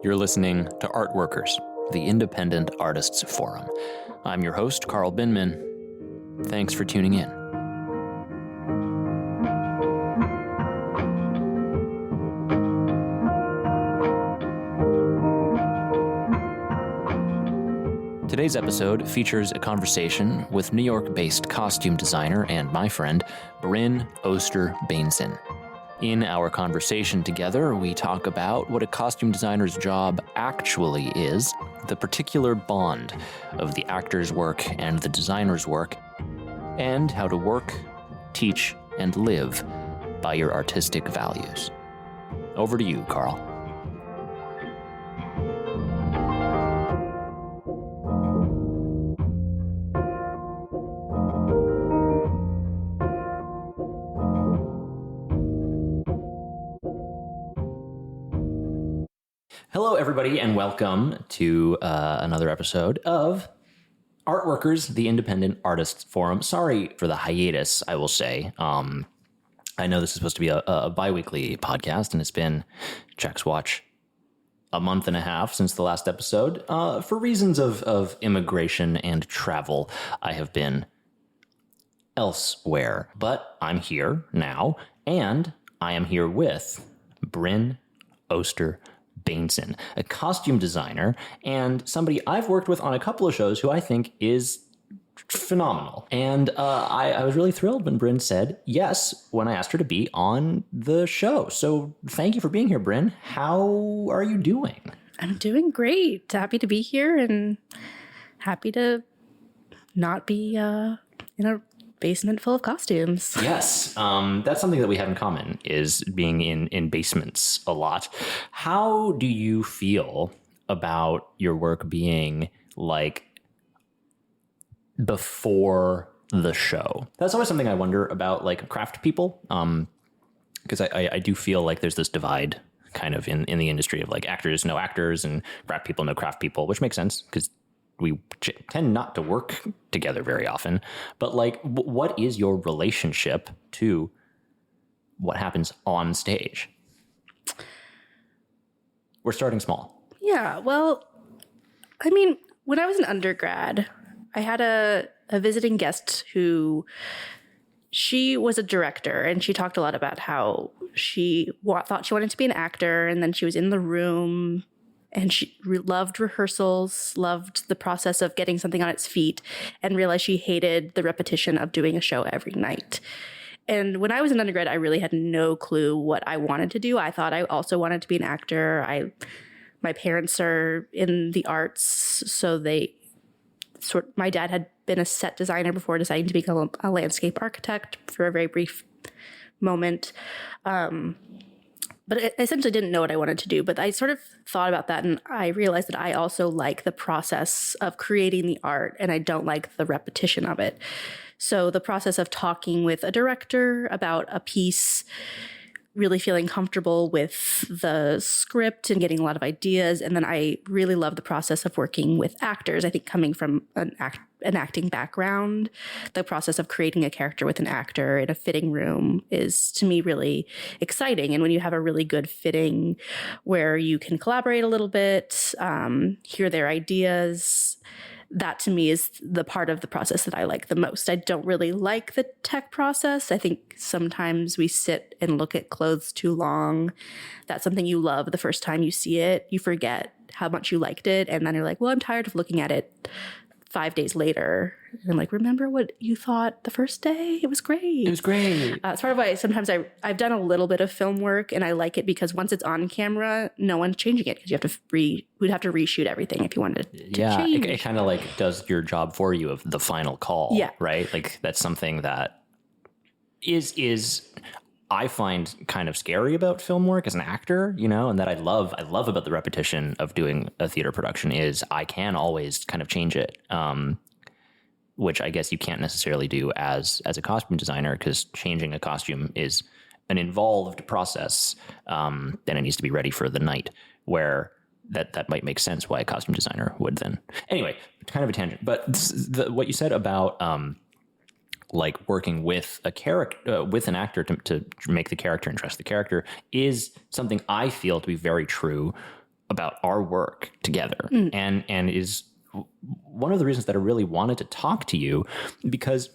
You're listening to Art Workers, the Independent Artists Forum. I'm your host, Carl Bindman. Thanks for tuning in. Today's episode features a conversation with New York-based costume designer and my friend, Brynne Oster-Bainnson. In our conversation together, we talk about what a costume designer's job actually is, the particular bond of the actor's work and the designer's work, and how to work, teach, and live by your artistic values. Over to you, Carl. Hello, everybody, and welcome to another episode of Art Workers, the Independent Artists Forum. Sorry for the hiatus, I will say. I know this is supposed to be a bi-weekly podcast, and it's been, checks watch, a month and a half since the last episode. For reasons of immigration and travel, I have been elsewhere. But I'm here now, and I am here with Brynne Oster-Bainnson, a costume designer and somebody I've worked with on a couple of shows who I think is phenomenal. And I was really thrilled when Brynne said yes when I asked her to be on the show. So thank you for being here, Brynne. How are you doing? I'm doing great. Happy to be here and happy to not be in a basement full of costumes. Yes, that's something that we have in common, is being in basements a lot. How do you feel about your work being like before the show? That's always something I wonder about, like craft people, because I do feel like there's this divide kind of in the industry of like actors know actors and craft people know craft people, which makes sense because we tend not to work together very often. But like, what is your relationship to what happens on stage? We're starting small. Yeah, well, I mean, when I was an undergrad, I had a visiting guest who, she was a director, and she talked a lot about how she thought she wanted to be an actor, and then she was in the room and she loved rehearsals, loved the process of getting something on its feet, and realized she hated the repetition of doing a show every night. And when I was an undergrad, I really had no clue what I wanted to do. I thought I also wanted to be an actor. My parents are in the arts, so my dad had been a set designer before deciding to become a landscape architect for a very brief moment. But I essentially didn't know what I wanted to do. But I sort of thought about that, and I realized that I also like the process of creating the art, and I don't like the repetition of it. So the process of talking with a director about a piece, really feeling comfortable with the script and getting a lot of ideas. And then I really love the process of working with actors. I think coming from an acting background, the process of creating a character with an actor in a fitting room is, to me, really exciting. And when you have a really good fitting where you can collaborate a little bit, hear their ideas, that to me is the part of the process that I like the most. I don't really like the tech process. I think sometimes we sit and look at clothes too long. That's something you love the first time you see it. You forget how much you liked it. And then you're like, well, I'm tired of looking at it 5 days later. And I'm like, remember what you thought the first day? It was great. It was great. It's part of why sometimes I've done a little bit of film work, and I like it because once it's on camera, no one's changing it, because you have to we'd have to reshoot everything if you wanted to change. It kind of like does your job for you of the final call. Yeah. Right? Like that's something that is I find kind of scary about film work as an actor, and that I love about the repetition of doing a theater production is I can always kind of change it, which I guess you can't necessarily do as a costume designer, because changing a costume is an involved process, and it needs to be ready for the night, where that might make sense why a costume designer would then. Anyway, kind of a tangent, but what you said about like working with a character, with an actor to make the character and trust the character is something I feel to be very true about our work together, and is one of the reasons that I really wanted to talk to you, because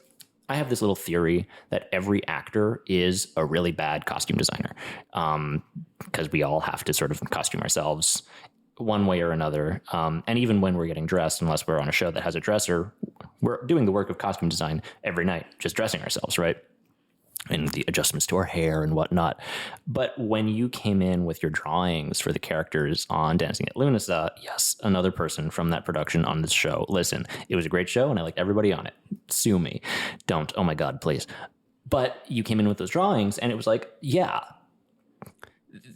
I have this little theory that every actor is a really bad costume designer, because we all have to sort of costume ourselves one way or another. And even when we're getting dressed, unless we're on a show that has a dresser, we're doing the work of costume design every night, just dressing ourselves, right? And the adjustments to our hair and whatnot. But when you came in with your drawings for the characters on Dancing at Lughnasa, yes, another person from that production on this show. Listen, it was a great show and I liked everybody on it. Sue me. Don't. Oh my God, please. But you came in with those drawings and it was like, yeah,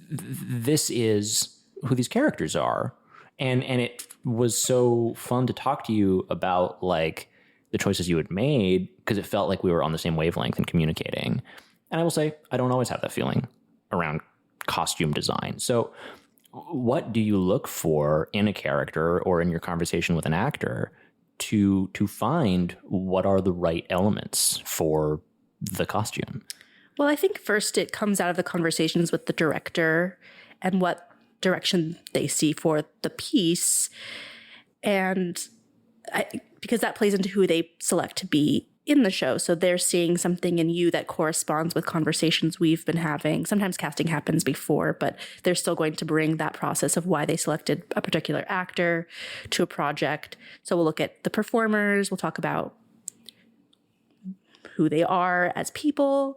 this is who these characters are. And it was so fun to talk to you about like the choices you had made, because it felt like we were on the same wavelength and communicating. And I will say, I don't always have that feeling around costume design. So what do you look for in a character or in your conversation with an actor to find what are the right elements for the costume? Well, I think first it comes out of the conversations with the director and what direction they see for the piece. And because that plays into who they select to be in the show. So they're seeing something in you that corresponds with conversations we've been having. Sometimes casting happens before, but they're still going to bring that process of why they selected a particular actor to a project. So we'll look at the performers. We'll talk about who they are as people.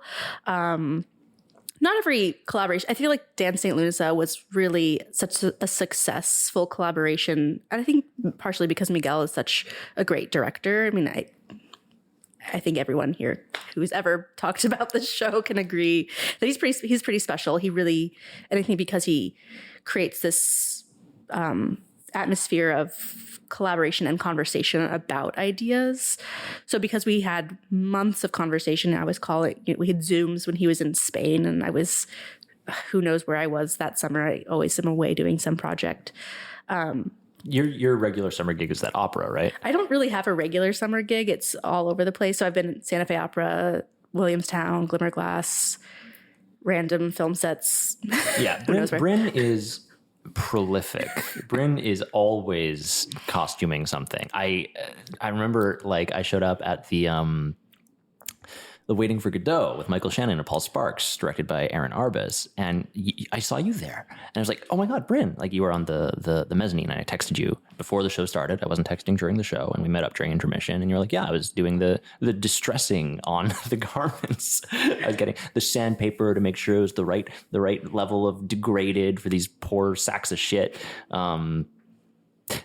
Not every collaboration. I feel like Dancing at Lughnasa was really such a successful collaboration. And I think partially because Miguel is such a great director. I mean, I think everyone here who's ever talked about this show can agree that he's pretty special. He really, and I think because he creates this atmosphere of collaboration and conversation about ideas. So because we had months of conversation, I was we had Zooms when he was in Spain, and I was, who knows where I was that summer. I always am away doing some project. Your regular summer gig is that opera, right? I don't really have a regular summer gig. It's all over the place. So I've been at Santa Fe Opera, Williamstown, Glimmerglass, random film sets. Yeah, Brynne is prolific. Brynne is always costuming something. I remember like I showed up at the Waiting for Godot with Michael Shannon and Paul Sparks, directed by Arin Arbus, and I saw you there, and I was like, "Oh my God, Brynne!" Like you were on the mezzanine, and I texted you before the show started. I wasn't texting during the show, and we met up during intermission, and you're like, "Yeah, I was doing the distressing on the garments. I was getting the sandpaper to make sure it was the right level of degraded for these poor sacks of shit."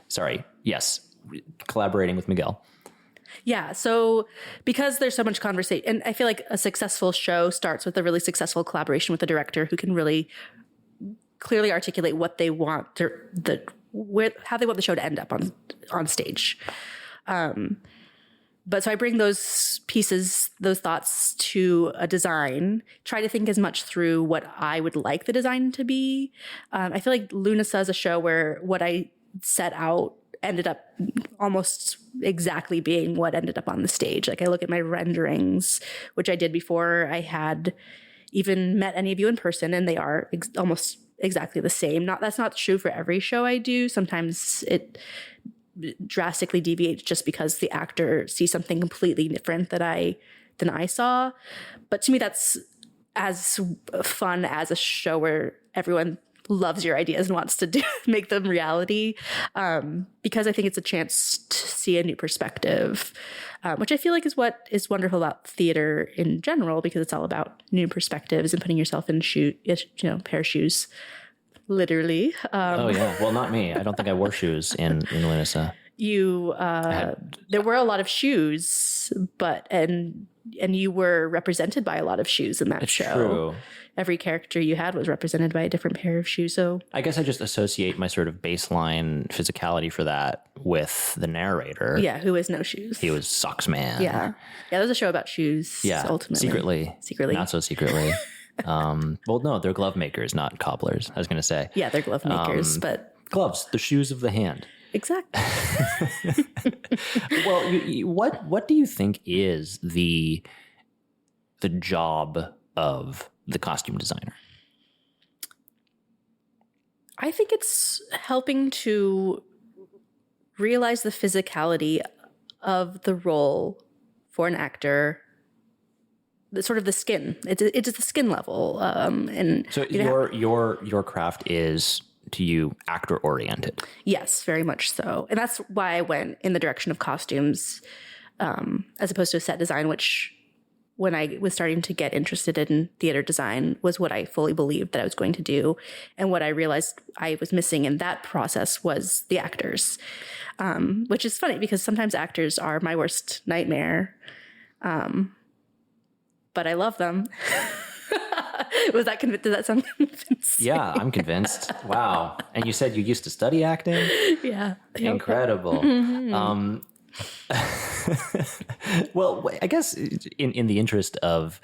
Sorry, yes, collaborating with Miguel. Yeah. So because there's so much conversation, and I feel like a successful show starts with a really successful collaboration with the director who can really clearly articulate what they want how they want the show to end up on stage. But so I bring those pieces, those thoughts to a design, try to think as much through what I would like the design to be. I feel like Lughnasa is a show where what I set out ended up almost exactly being what ended up on the stage. Like I look at my renderings, which I did before I had even met any of you in person, and they are almost exactly the same. That's not true for every show I do. Sometimes it drastically deviates just because the actor sees something completely different than I saw. But to me, that's as fun as a show where everyone loves your ideas and wants to make them reality, because I think it's a chance to see a new perspective, which I feel like is what is wonderful about theater in general, because it's all about new perspectives and putting yourself in pair of shoes, literally. Oh yeah, well not me. I don't think I wore shoes in Lughnasa. There were a lot of shoes, and you were represented by a lot of shoes in that show. True. Every character you had was represented by a different pair of shoes. So I guess I just associate my sort of baseline physicality for that with the narrator. Yeah, who has no shoes. He was Socks Man. Yeah. Yeah, there's a show about shoes. Yeah, ultimately. Secretly. Not so secretly. Well, no, they're glove makers, not cobblers, I was going to say. Yeah, they're glove makers, but... Gloves, the shoes of the hand. Exactly. Well, what do you think is the job of the costume designer? I think it's helping to realize the physicality of the role for an actor, the sort of the skin. It's the skin level. And so your craft is, to you, actor oriented. Yes, very much so. And that's why I went in the direction of costumes as opposed to set design, which when I was starting to get interested in theater design was what I fully believed that I was going to do. And what I realized I was missing in that process was the actors, which is funny because sometimes actors are my worst nightmare. But I love them. Did that sound convincing? Yeah, I'm convinced. Wow. And you said you used to study acting? Yeah. Incredible. Well, I guess in the interest of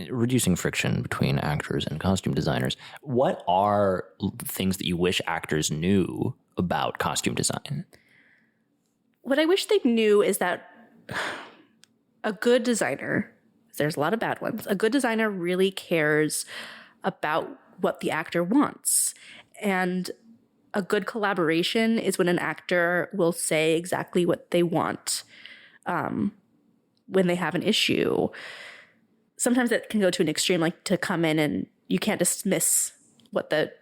reducing friction between actors and costume designers, what are things that you wish actors knew about costume design? What I wish they knew is that a good designer, there's a lot of bad ones, a good designer really cares about what the actor wants. And a good collaboration is when an actor will say exactly what they want when they have an issue. Sometimes it can go to an extreme, like to come in and you can't dismiss what the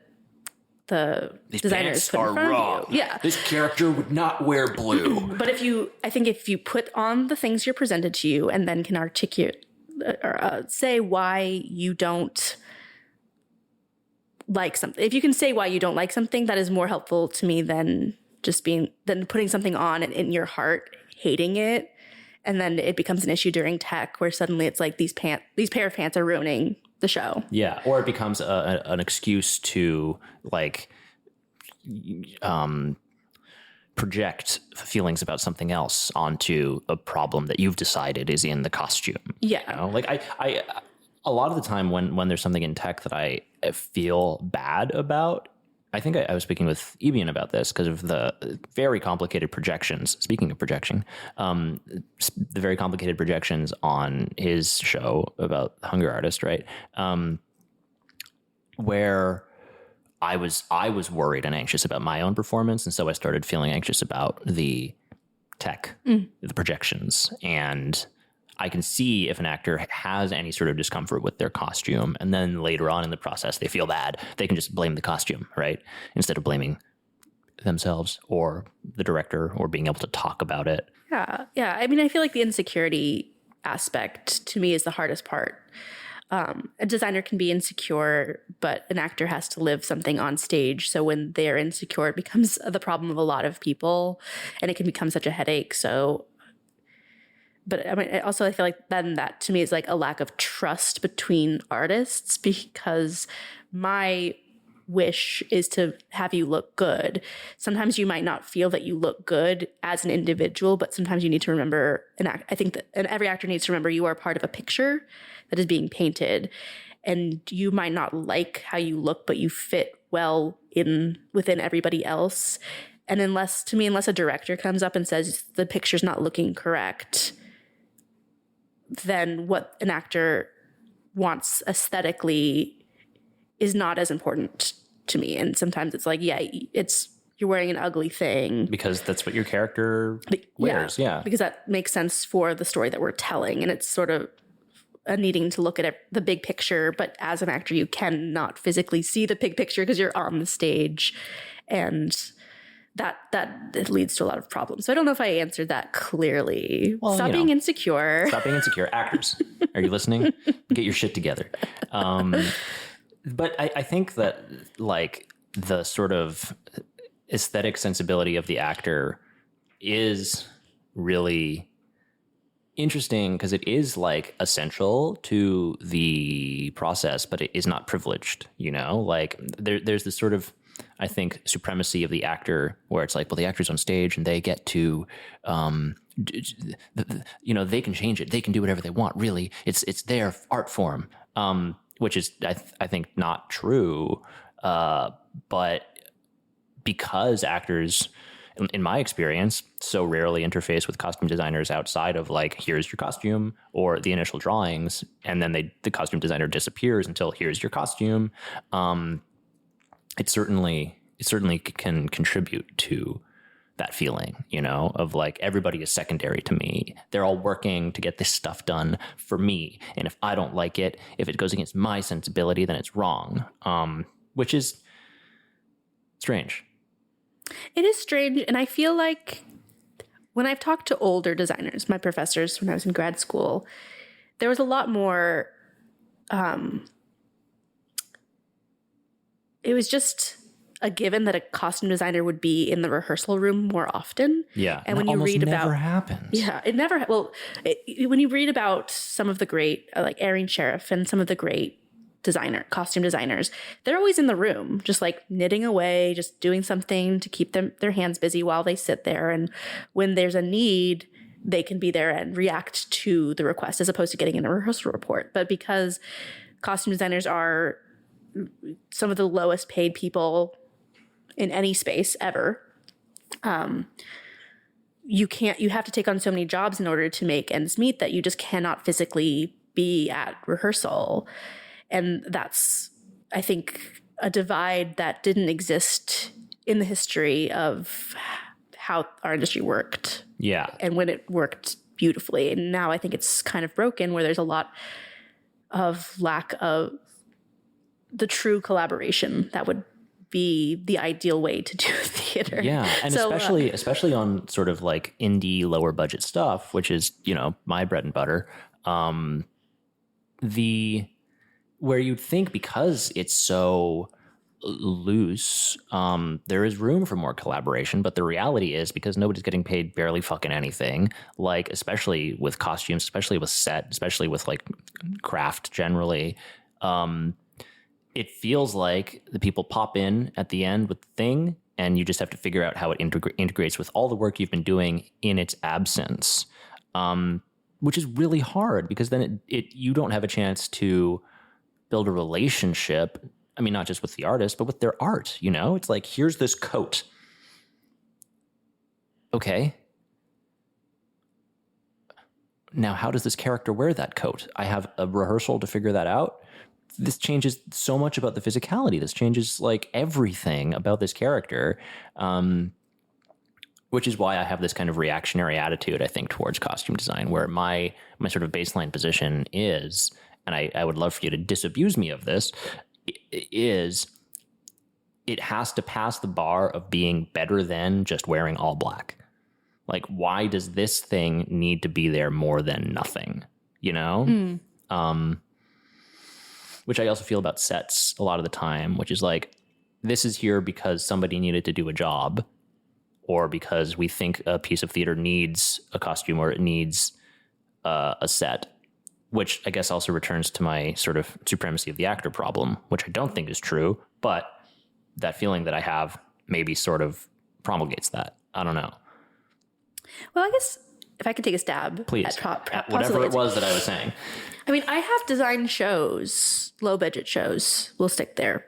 designers put in front of you. Yeah. This character would not wear blue. But I think if you put on the things you're presented to you and then can articulate or say why you don't like something. If you can say why you don't like something, that is more helpful to me than putting something on and in your heart hating it, and then it becomes an issue during tech where suddenly it's like these pair of pants are ruining the show. Yeah, or it becomes an excuse to like project feelings about something else onto a problem that you've decided is in the costume. Yeah, you know? Like I a lot of the time when there's something in tech that I feel bad about, I think I was speaking with Yibin about this because of the very complicated projections. Speaking of projection, the very complicated projections on his show about the Hunger Artist, right? Where I was worried and anxious about my own performance, and so I started feeling anxious about the tech, the projections, and I can see if an actor has any sort of discomfort with their costume, and then later on in the process they feel bad, they can just blame the costume, right? Instead of blaming themselves or the director or being able to talk about it. Yeah. I mean, I feel like the insecurity aspect to me is the hardest part. A designer can be insecure, but an actor has to live something on stage. So when they're insecure, it becomes the problem of a lot of people, and it can become such a headache. But I mean, also I feel like then that to me is like a lack of trust between artists, because my wish is to have you look good. Sometimes you might not feel that you look good as an individual, but sometimes you need to remember, I think that every actor needs to remember you are part of a picture that is being painted, and you might not like how you look, but you fit well within everybody else. And unless a director comes up and says the picture's not looking correct, then what an actor wants aesthetically is not as important to me. And sometimes it's like, yeah, you're wearing an ugly thing. Because that's what your character wears. Yeah. Because that makes sense for the story that we're telling. And it's sort of a needing to look at the big picture. But as an actor, you cannot physically see the big picture because you're on the stage. And that it leads to a lot of problems. So I don't know if I answered that clearly. Well, Stop being insecure. Stop being insecure. Actors, are you listening? Get your shit together. But I think that like the sort of aesthetic sensibility of the actor is really interesting because it is like essential to the process, but it is not privileged, you know? Like there's this sort of, I think, supremacy of the actor where it's like, well, the actor's on stage and they get to, they can change it. They can do whatever they want. Really, it's their art form, which is, I think, not true. But because actors, in my experience, so rarely interface with costume designers outside of like, here's your costume or the initial drawings, and then the costume designer disappears until here's your costume. it certainly can contribute to that feeling, you know, of like everybody is secondary to me. They're all working to get this stuff done for me. And if I don't like it, if it goes against my sensibility, then it's wrong. Which is strange. It is strange. And I feel like when I've talked to older designers, my professors when I was in grad school, there was a lot more, it was just a given that a costume designer would be in the rehearsal room more often. Yeah. And when you read about, never happens. Yeah, it never, when you read about some of the great, like Irene Sharaff and some of the great costume designers, they're always in the room, just like knitting away, just doing something to keep their hands busy while they sit there. And when there's a need, they can be there and react to the request as opposed to getting in a rehearsal report. But because costume designers are some of the lowest paid people in any space ever, you have to take on so many jobs in order to make ends meet that you just cannot physically be at rehearsal. And that's, I think, a divide that didn't exist in the history of how our industry worked. Yeah. And when it worked beautifully. And now I think it's kind of broken, where there's a lot of lack of the true collaboration that would be the ideal way to do theater. Yeah, and so, especially on sort of like indie lower budget stuff, which is, you know, my bread and butter. Where you'd think because it's so loose, there is room for more collaboration, but the reality is because nobody's getting paid barely fucking anything, like especially with costumes, especially with set, especially with like craft generally, it feels like the people pop in at the end with the thing, and you just have to figure out how it integrates with all the work you've been doing in its absence, which is really hard because then you don't have a chance to build a relationship. I mean, not just with the artist, but with their art, you know? It's like, here's this coat. Okay. Now, how does this character wear that coat? I have a rehearsal to figure that out. This changes so much about the physicality. This changes like everything about this character, which is why I have this kind of reactionary attitude, I think, towards costume design, where my sort of baseline position is, and I would love for you to disabuse me of this, is it has to pass the bar of being better than just wearing all black. Like, why does this thing need to be there more than nothing? You know? Which I also feel about sets a lot of the time, which is like, this is here because somebody needed to do a job, or because we think a piece of theater needs a costume or it needs a set, which I guess also returns to my sort of supremacy of the actor problem, which I don't think is true, but that feeling that I have maybe sort of promulgates that. I don't know. Well, I guess if I could take a stab. Please, at whatever it was that I was saying. I mean, I have designed shows, low budget shows. We'll stick there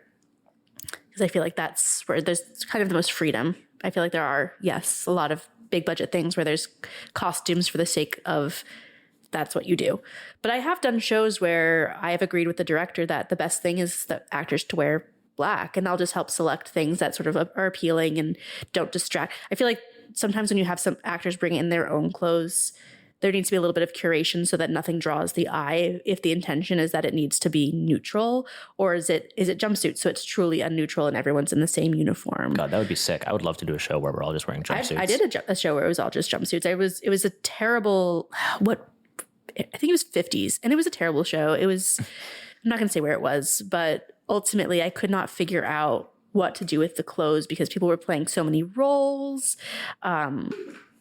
because I feel like that's where there's kind of the most freedom. I feel like there are, yes, a lot of big budget things where there's costumes for the sake of that's what you do. But I have done shows where I have agreed with the director that the best thing is the actors to wear black, and I'll just help select things that sort of are appealing and don't distract. I feel like sometimes when you have some actors bring in their own clothes, there needs to be a little bit of curation so that nothing draws the eye, if the intention is that it needs to be neutral, or is it jumpsuit so it's truly unneutral and everyone's in the same uniform. God, that would be sick. I would love to do a show where we're all just wearing jumpsuits. I did a show where it was all just jumpsuits. It was a terrible, I think it was 50s, and it was a terrible show. It was, I'm not going to say where it was, but ultimately I could not figure out what to do with the clothes because people were playing so many roles.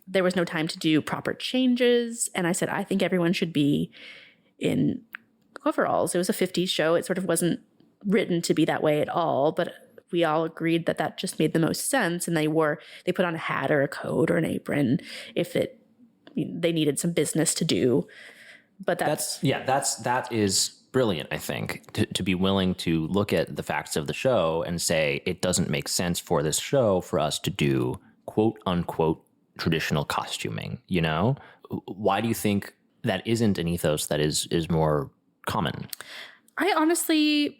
There was no time to do proper changes. And I said, I think everyone should be in coveralls. It was a 50s show. It sort of wasn't written to be that way at all, but we all agreed that that just made the most sense. And they put on a hat or a coat or an apron if they needed some business to do. But that is brilliant, I think, to be willing to look at the facts of the show and say it doesn't make sense for this show for us to do quote unquote traditional costuming, you know? Why do you think that isn't an ethos that is more common? I honestly,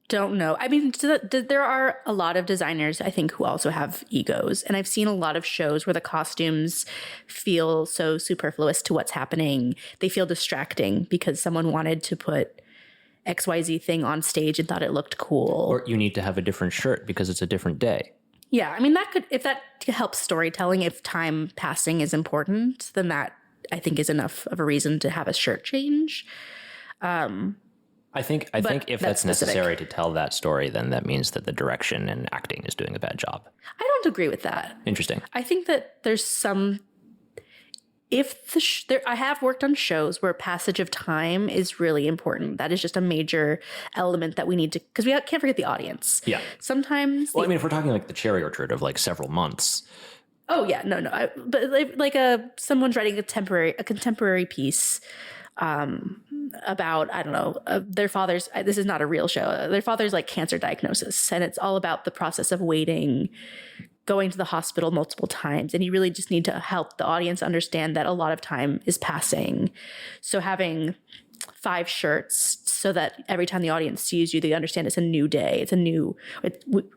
don't know. I mean, there are a lot of designers, I think, who also have egos. And I've seen a lot of shows where the costumes feel so superfluous to what's happening. They feel distracting because someone wanted to put XYZ thing on stage and thought it looked cool. Or you need to have a different shirt because it's a different day. Yeah, I mean, that could, if that helps storytelling, if time passing is important, then that I think is enough of a reason to have a shirt change. I think if that's necessary to tell that story, then that means that the direction and acting is doing a bad job. I don't agree with that. Interesting. I think that there's some. I have worked on shows where passage of time is really important. That is just a major element that we need to, because we can't forget the audience. Yeah. Sometimes. Well, I mean, if we're talking like the Cherry Orchard of like several months. Oh yeah, no. But like someone's writing a contemporary piece. About, I don't know, their father's, this is not a real show, their father's like cancer diagnosis, and it's all about the process of waiting, going to the hospital multiple times, and you really just need to help the audience understand that a lot of time is passing. So having 5 shirts so that every time the audience sees you, they understand it's a new day,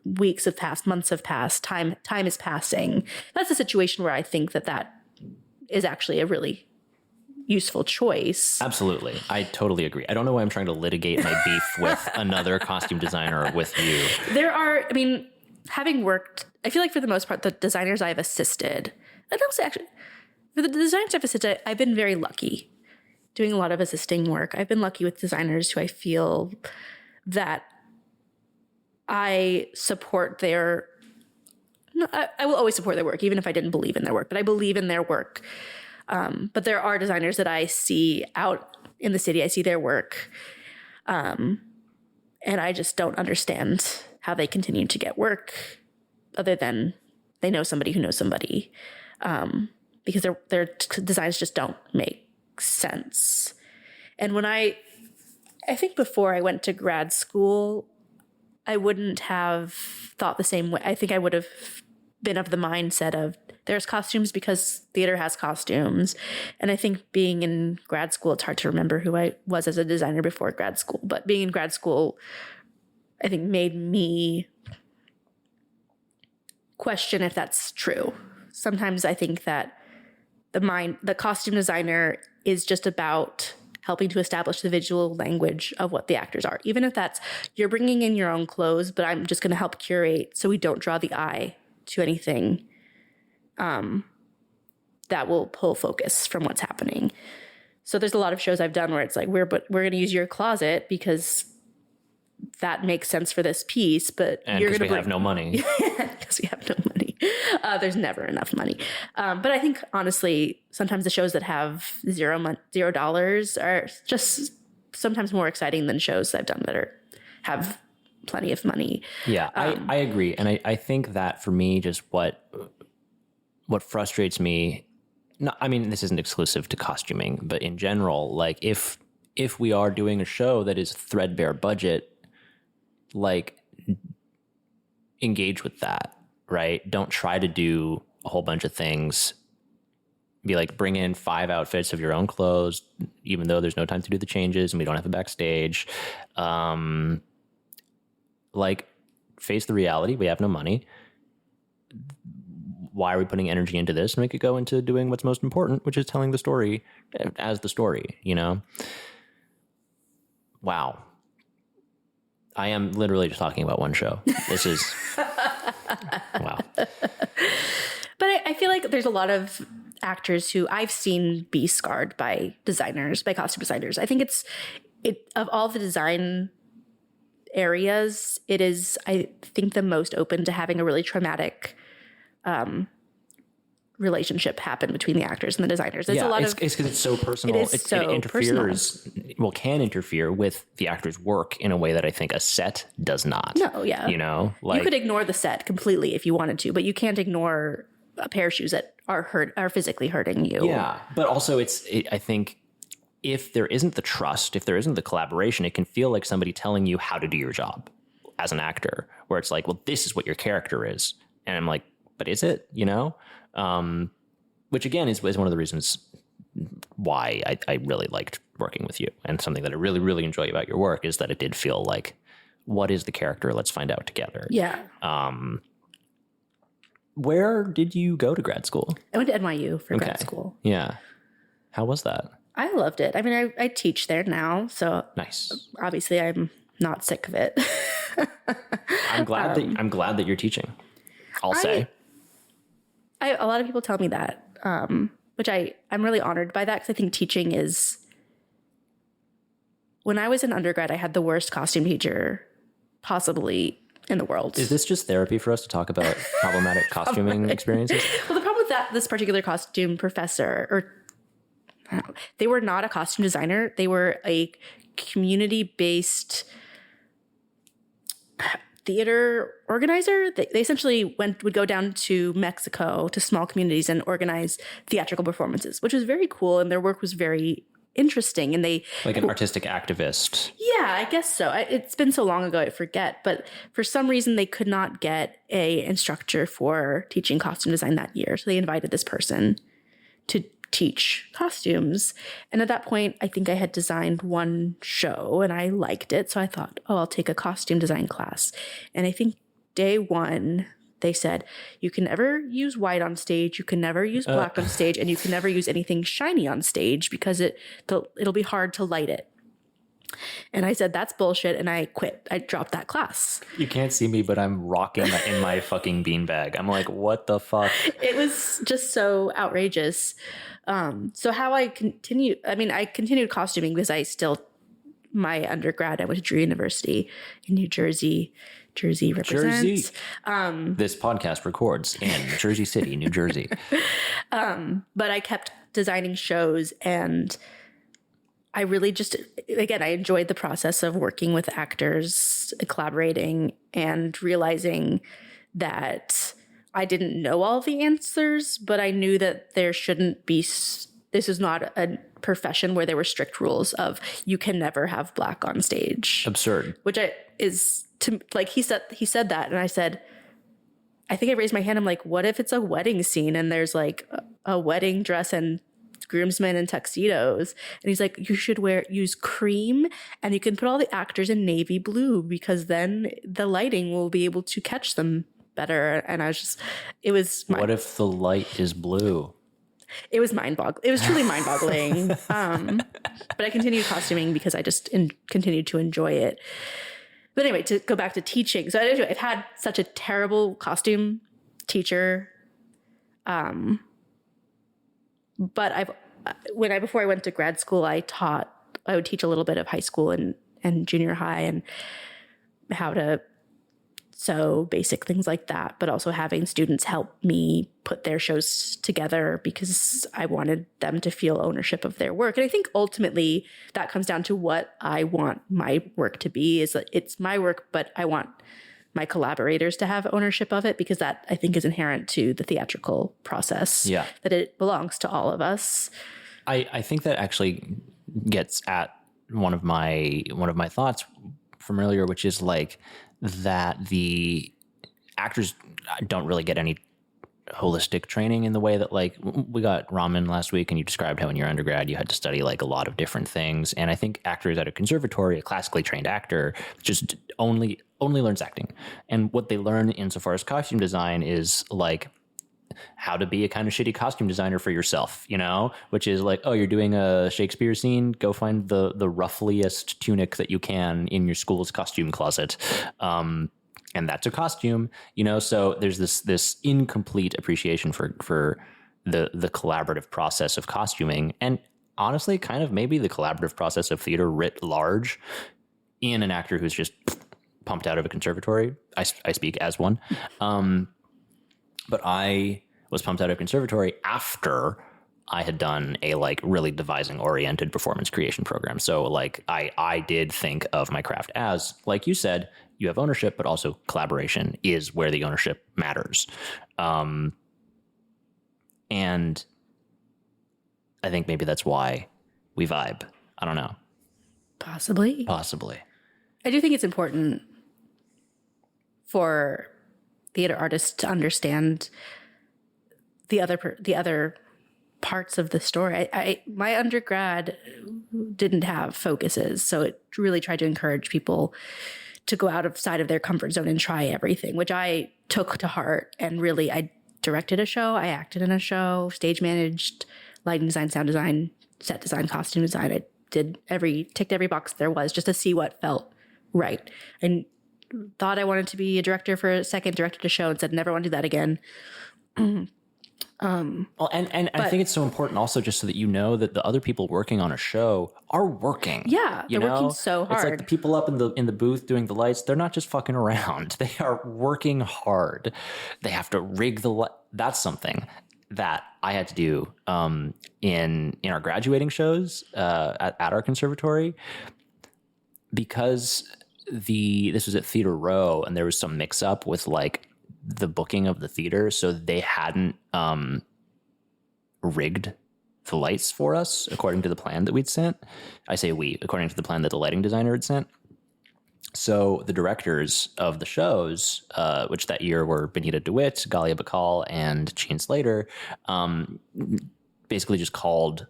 weeks have passed, months have passed, time is passing. That's a situation where I think that is actually a really useful choice. Absolutely. I totally agree. I don't know why I'm trying to litigate my beef with another costume designer with you. Having worked, I feel like for the most part, the designers I've assisted, and also actually, for the designers I've assisted, I've been very lucky doing a lot of assisting work. I've been lucky with designers who I feel that I support I will always support their work, even if I didn't believe in their work, but I believe in their work. But there are designers that I see out in the city. I see their work. And I just don't understand how they continue to get work other than they know somebody who knows somebody. Because their designs just don't make sense. And when I think before I went to grad school, I wouldn't have thought the same way. I think I would have been of the mindset of there's costumes because theater has costumes. And I think being in grad school, it's hard to remember who I was as a designer before grad school, but being in grad school, I think made me question if that's true. Sometimes I think that the costume designer is just about helping to establish the visual language of what the actors are. Even if that's, you're bringing in your own clothes, but I'm just going to help curate so we don't draw the eye to anything that will pull focus from what's happening. So there's a lot of shows I've done where it's like, we're going to use your closet because that makes sense for this piece, but you're going to have no money. Because we have no money. There's never enough money. But I think honestly, sometimes the shows that have $0 are just sometimes more exciting than shows I've done that have plenty of money. Yeah, I agree. And I think that for me, just what frustrates me, this isn't exclusive to costuming, but in general, like if we are doing a show that is threadbare budget, like engage with that, right? Don't try to do a whole bunch of things. Be like, bring in 5 outfits of your own clothes, even though there's no time to do the changes and we don't have a backstage. Like, face the reality. We have no money. Why are we putting energy into this? Make it go into doing what's most important, which is telling the story as the story, you know? Wow. I am literally just talking about one show. This is, wow. But I feel like there's a lot of actors who I've seen be scarred by costume designers. I think of all the design areas, it is, I think, the most open to having a really traumatic relationship happen between the actors and the designers. It's because it's so personal. It interferes, can interfere with the actor's work in a way that I think a set does not. No, yeah. You know, like, you could ignore the set completely if you wanted to, but you can't ignore a pair of shoes that are physically hurting you. Yeah, but also I think if there isn't the trust, if there isn't the collaboration, it can feel like somebody telling you how to do your job as an actor, where it's like, well, this is what your character is. And I'm like, but is it, you know? Which again is one of the reasons why I really liked working with you. And something that I really, really enjoy about your work is that it did feel like what is the character? Let's find out together. Yeah. Where did you go to grad school? I went to NYU for grad school. Yeah. How was that? I loved it. I mean, I teach there now, so nice. Obviously, I'm not sick of it. I'm glad that you're teaching. I'll say. A lot of people tell me that, which I'm really honored by that, because I think teaching is. When I was in undergrad, I had the worst costume teacher possibly in the world. Is this just therapy for us to talk about problematic costuming experiences? Well, the problem with this particular costume professor, they were not a costume designer. They were a community-based theater organizer. They essentially would go down to Mexico to small communities and organize theatrical performances, which was very cool. And their work was very interesting. And they like an artistic activist. Yeah, I guess so. It's been so long ago, I forget. But for some reason, they could not get a instructor for teaching costume design that year. So they invited this person to teach costumes. And at that point, I think I had designed one show and I liked it. So I thought, I'll take a costume design class. And I think day one, they said, you can never use white on stage, you can never use black on stage, and you can never use anything shiny on stage because it'll be hard to light it. And I said, that's bullshit, and I quit. I dropped that class. You can't see me, but I'm rocking in my fucking beanbag. I'm like, what the fuck? It was just so outrageous. So how I continued costuming because my undergrad, I went to Drew University in New Jersey. Jersey represents. This podcast records in Jersey City, New Jersey. But I kept designing shows, and I really I enjoyed the process of working with actors, collaborating, and realizing that I didn't know all the answers, but I knew that there shouldn't be. This is not a profession where there were strict rules of you can never have black on stage. Absurd. He said that, and I said, I think I raised my hand. I'm like, what if it's a wedding scene and there's like a wedding dress and groomsmen in tuxedos? And he's like, you should use cream, and you can put all the actors in navy blue because then the lighting will be able to catch them better. And what if the light is blue? It was mind-boggling. It was truly mind-boggling. But I continued costuming because I just continued to enjoy it. But anyway, to go back to teaching. So I've had such a terrible costume teacher. But before I went to grad school, I would teach a little bit of high school and junior high and how to sew, basic things like that, but also having students help me put their shows together because I wanted them to feel ownership of their work. And I think ultimately that comes down to what I want my work to be, is that it's my work, but I want my collaborators to have ownership of it, because that I think is inherent to the theatrical process. Yeah. That it belongs to all of us. I think that actually gets at one of my thoughts from earlier, which is like that the actors don't really get any holistic training in the way that, like, we got Ramen last week and you described how in your undergrad you had to study like a lot of different things. And I think actors at a conservatory, a classically trained actor, just only learns acting. And what they learn insofar as costume design is like how to be a kind of shitty costume designer for yourself, which is like, oh, you're doing a Shakespeare scene, go find the roughliest tunic that you can in your school's costume closet. And that's a costume, so there's this incomplete appreciation for the collaborative process of costuming, and honestly kind of maybe the collaborative process of theater writ large in an actor who's just pumped out of a conservatory. I speak as one. But I was pumped out of conservatory after I had done a like really devising oriented performance creation program. So like I did think of my craft as, like you said, you have ownership, but also collaboration is where the ownership matters. And I think maybe that's why we vibe. I don't know. Possibly. I do think it's important for theater artists to understand the other parts of the story. My undergrad didn't have focuses, so it really tried to encourage people to go outside of their comfort zone and try everything, which I took to heart. And really, I directed a show, I acted in a show, stage managed, lighting design, sound design, set design, costume design. I ticked every box there was just to see what felt right. And thought I wanted to be a director for a second, directed a show and said, never want to do that again. Well, and I think it's so important also just so that you know that the other people working on a show are working. Yeah, they're working so hard. It's like the people up in the booth doing the lights, they're not just fucking around. They are working hard. They have to rig the light. That's something that I had to do in our graduating shows at our conservatory, because this was at Theater Row and there was some mix up with like the booking of the theater, so they hadn't rigged the lights for us according to the plan that we'd sent. I say we, according to the plan that the lighting designer had sent. So the directors of the shows, which that year were Benita DeWit, Galia Backal, and Jeanne Slater, basically just called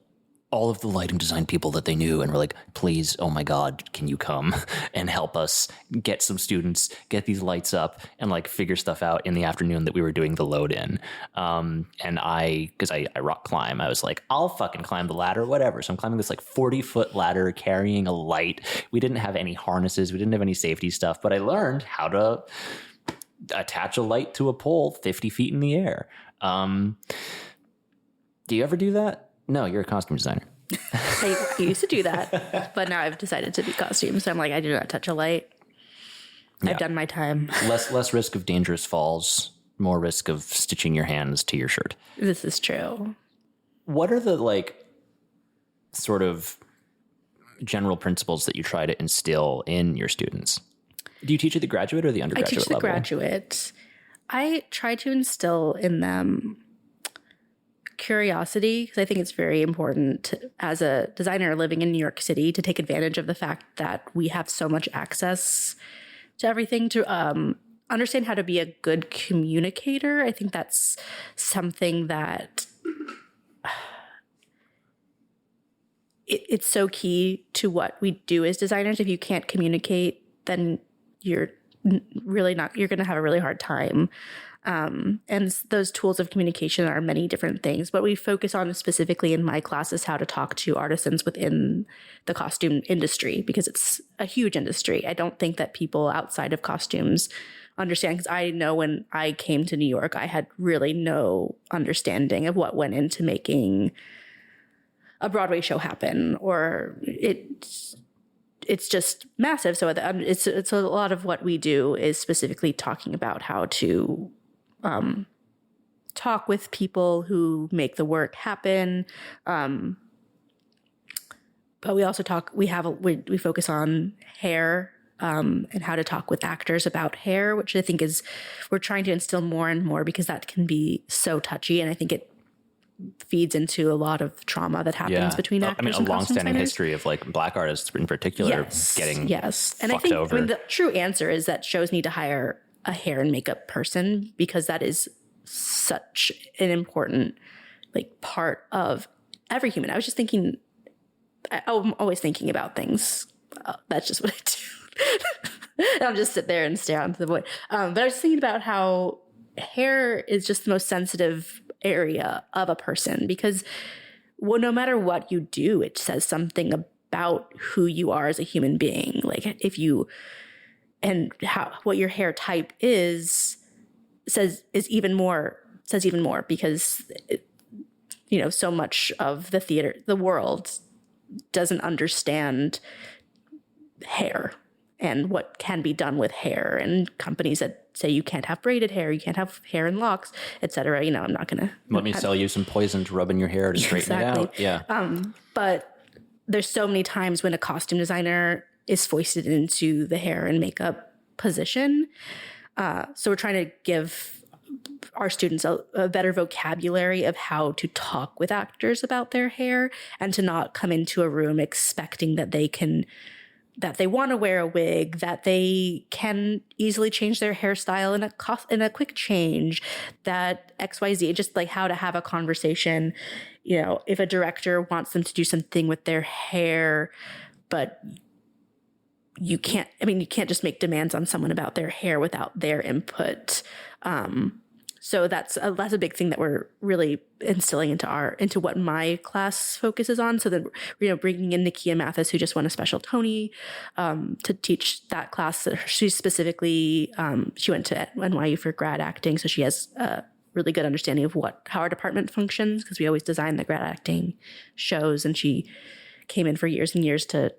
all of the lighting design people that they knew and were like, please, oh my God, can you come and help us get some students, get these lights up and like figure stuff out in the afternoon that we were doing the load in. And because I rock climb, I was like, I'll fucking climb the ladder, whatever. So I'm climbing this like 40-foot ladder carrying a light. We didn't have any harnesses. We didn't have any safety stuff, but I learned how to attach a light to a pole 50 feet in the air. Do you ever do that? No, you're a costume designer. I used to do that, but now I've decided to be costume. So I'm like, I do not touch a light. Yeah. I've done my time. Less risk of dangerous falls, more risk of stitching your hands to your shirt. This is true. What are the like sort of general principles that you try to instill in your students? Do you teach at the graduate or the undergraduate level? I teach the graduate. I try to instill in them curiosity, because I think it's very important as a designer living in New York City to take advantage of the fact that we have so much access to everything, to understand how to be a good communicator. I think that's something that it's so key to what we do as designers. If you can't communicate, then you're really not, you're going to have a really hard time. And those tools of communication are many different things, but we focus on specifically in my classes how to talk to artisans within the costume industry, because it's a huge industry. I don't think that people outside of costumes understand, because I know when I came to New York, I had really no understanding of what went into making a Broadway show happen, or it's just massive. So it's a lot of what we do is specifically talking about how to talk with people who make the work happen. But we also we focus on hair, and how to talk with actors about hair, which I think we're trying to instill more and more, because that can be so touchy. And I think it feeds into a lot of trauma that happens between actors. I mean, a long-standing history of like Black artists in particular getting and I think over. I mean, the true answer is that shows need to hire a hair and makeup person, because that is such an important like part of every human. I was just thinking, I'm always thinking about things. That's just what I do. I'll just sit there and stare onto the void. But I was thinking about how hair is just the most sensitive area of a person, because no matter what you do, it says something about who you are as a human being. Like what your hair type says even more, because so much of the world doesn't understand hair and what can be done with hair, and companies that say you can't have braided hair, you can't have hair in locks, etc. I'm not going to let me sell you some poison to rub in your hair to straighten it out. Yeah. But there's so many times when a costume designer is foisted into the hair and makeup position. So we're trying to give our students a better vocabulary of how to talk with actors about their hair, and to not come into a room expecting that they want to wear a wig, that they can easily change their hairstyle in a quick change, that XYZ, just like how to have a conversation. If a director wants them to do something with their hair, but you can't just make demands on someone about their hair without their input. So that's a big thing that we're really instilling into what my class focuses on. So then, bringing in Nikia Mathis, who just won a special Tony, to teach that class. She's specifically, she went to NYU for grad acting. So she has a really good understanding of how our department functions, because we always design the grad acting shows. And she came in for years and years to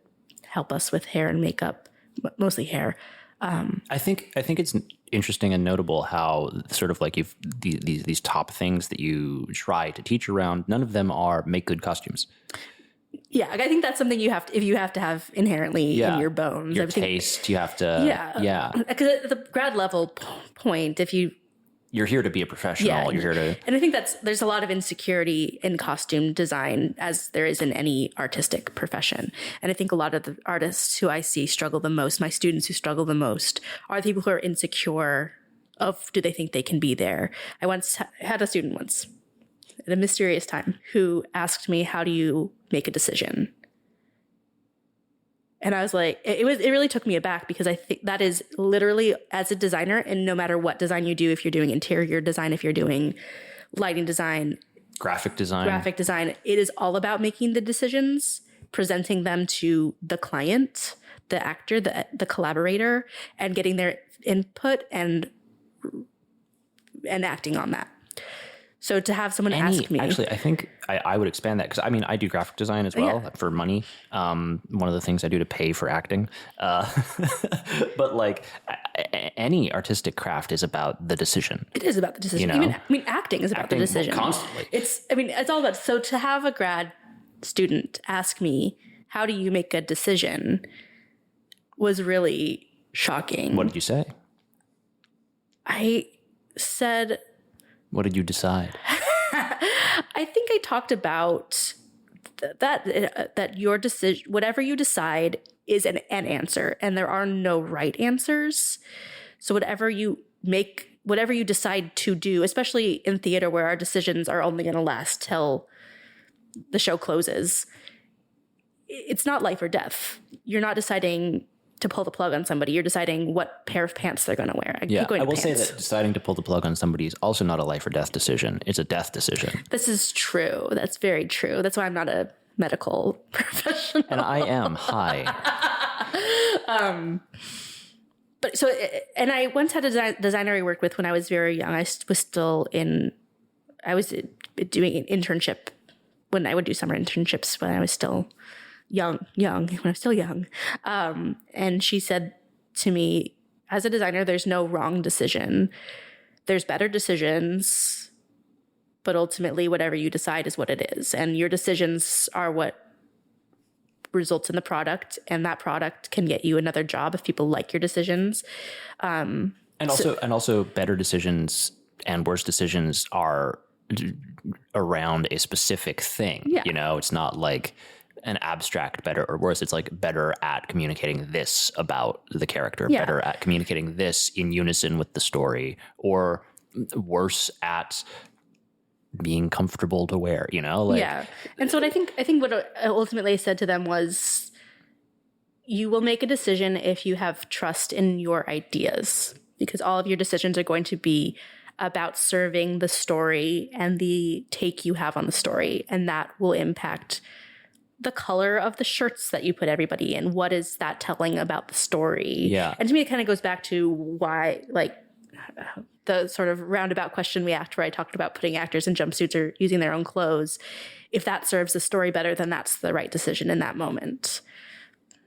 help us with hair and makeup, mostly hair. I think it's interesting and notable how sort of like these top things that you try to teach around, none of them are make good costumes. Yeah, I think that's something you have to have inherently in your bones. Your taste, you have to. Yeah. Because at the grad level point, you're here to be a professional. You're here to, and I think there's a lot of insecurity in costume design, as there is in any artistic profession. And I think a lot of the artists who I see struggle the most, my students who struggle the most, are the people who are insecure of, do they think they can be there? I once had a student at a mysterious time who asked me, how do you make a decision? And I was like, it really took me aback, because I think that is literally, as a designer, and no matter what design you do, if you're doing interior design, if you're doing lighting design, graphic design, it is all about making the decisions, presenting them to the client, the actor, the collaborator, and getting their input and acting on that. So to have someone ask me... Actually, I think I would expand that, because I do graphic design as well for money. One of the things I do to pay for acting. But like any artistic craft is about the decision. It is about the decision. Even, acting is about the decision. Constantly. It's all about... So to have a grad student ask me, how do you make a decision, was really shocking. What did you say? I said... What did you decide? I think I talked about that your decision, whatever you decide, is an answer, and there are no right answers. So whatever you decide to do, especially in theater where our decisions are only going to last till the show closes, it's not life or death. You're not deciding to pull the plug on somebody. You're deciding what pair of pants they're going to wear. I will say that deciding to pull the plug on somebody is also not a life or death decision. It's a death decision. This is true. That's very true. That's why I'm not a medical professional. And I am. Hi. But so, and I once had a designer I worked with when I was very young. I was doing an internship when I would do summer internships when I was still young, when I'm still young. And she said to me, as a designer, there's no wrong decision. There's better decisions, but ultimately whatever you decide is what it is. And your decisions are what results in the product, and that product can get you another job if people like your decisions. And also better decisions and worse decisions are around a specific thing. Yeah. It's not like an abstract better or worse. It's like better at communicating this about the character, better at communicating this in unison with the story, or worse at being comfortable to wear, And so what I think what ultimately I said to them was, you will make a decision if you have trust in your ideas, because all of your decisions are going to be about serving the story and the take you have on the story. And that will impact the color of the shirts that you put everybody in. What is that telling about the story? Yeah. And to me, it kind of goes back to why, like, the sort of roundabout question we asked where I talked about putting actors in jumpsuits or using their own clothes. If that serves the story better, then that's the right decision in that moment.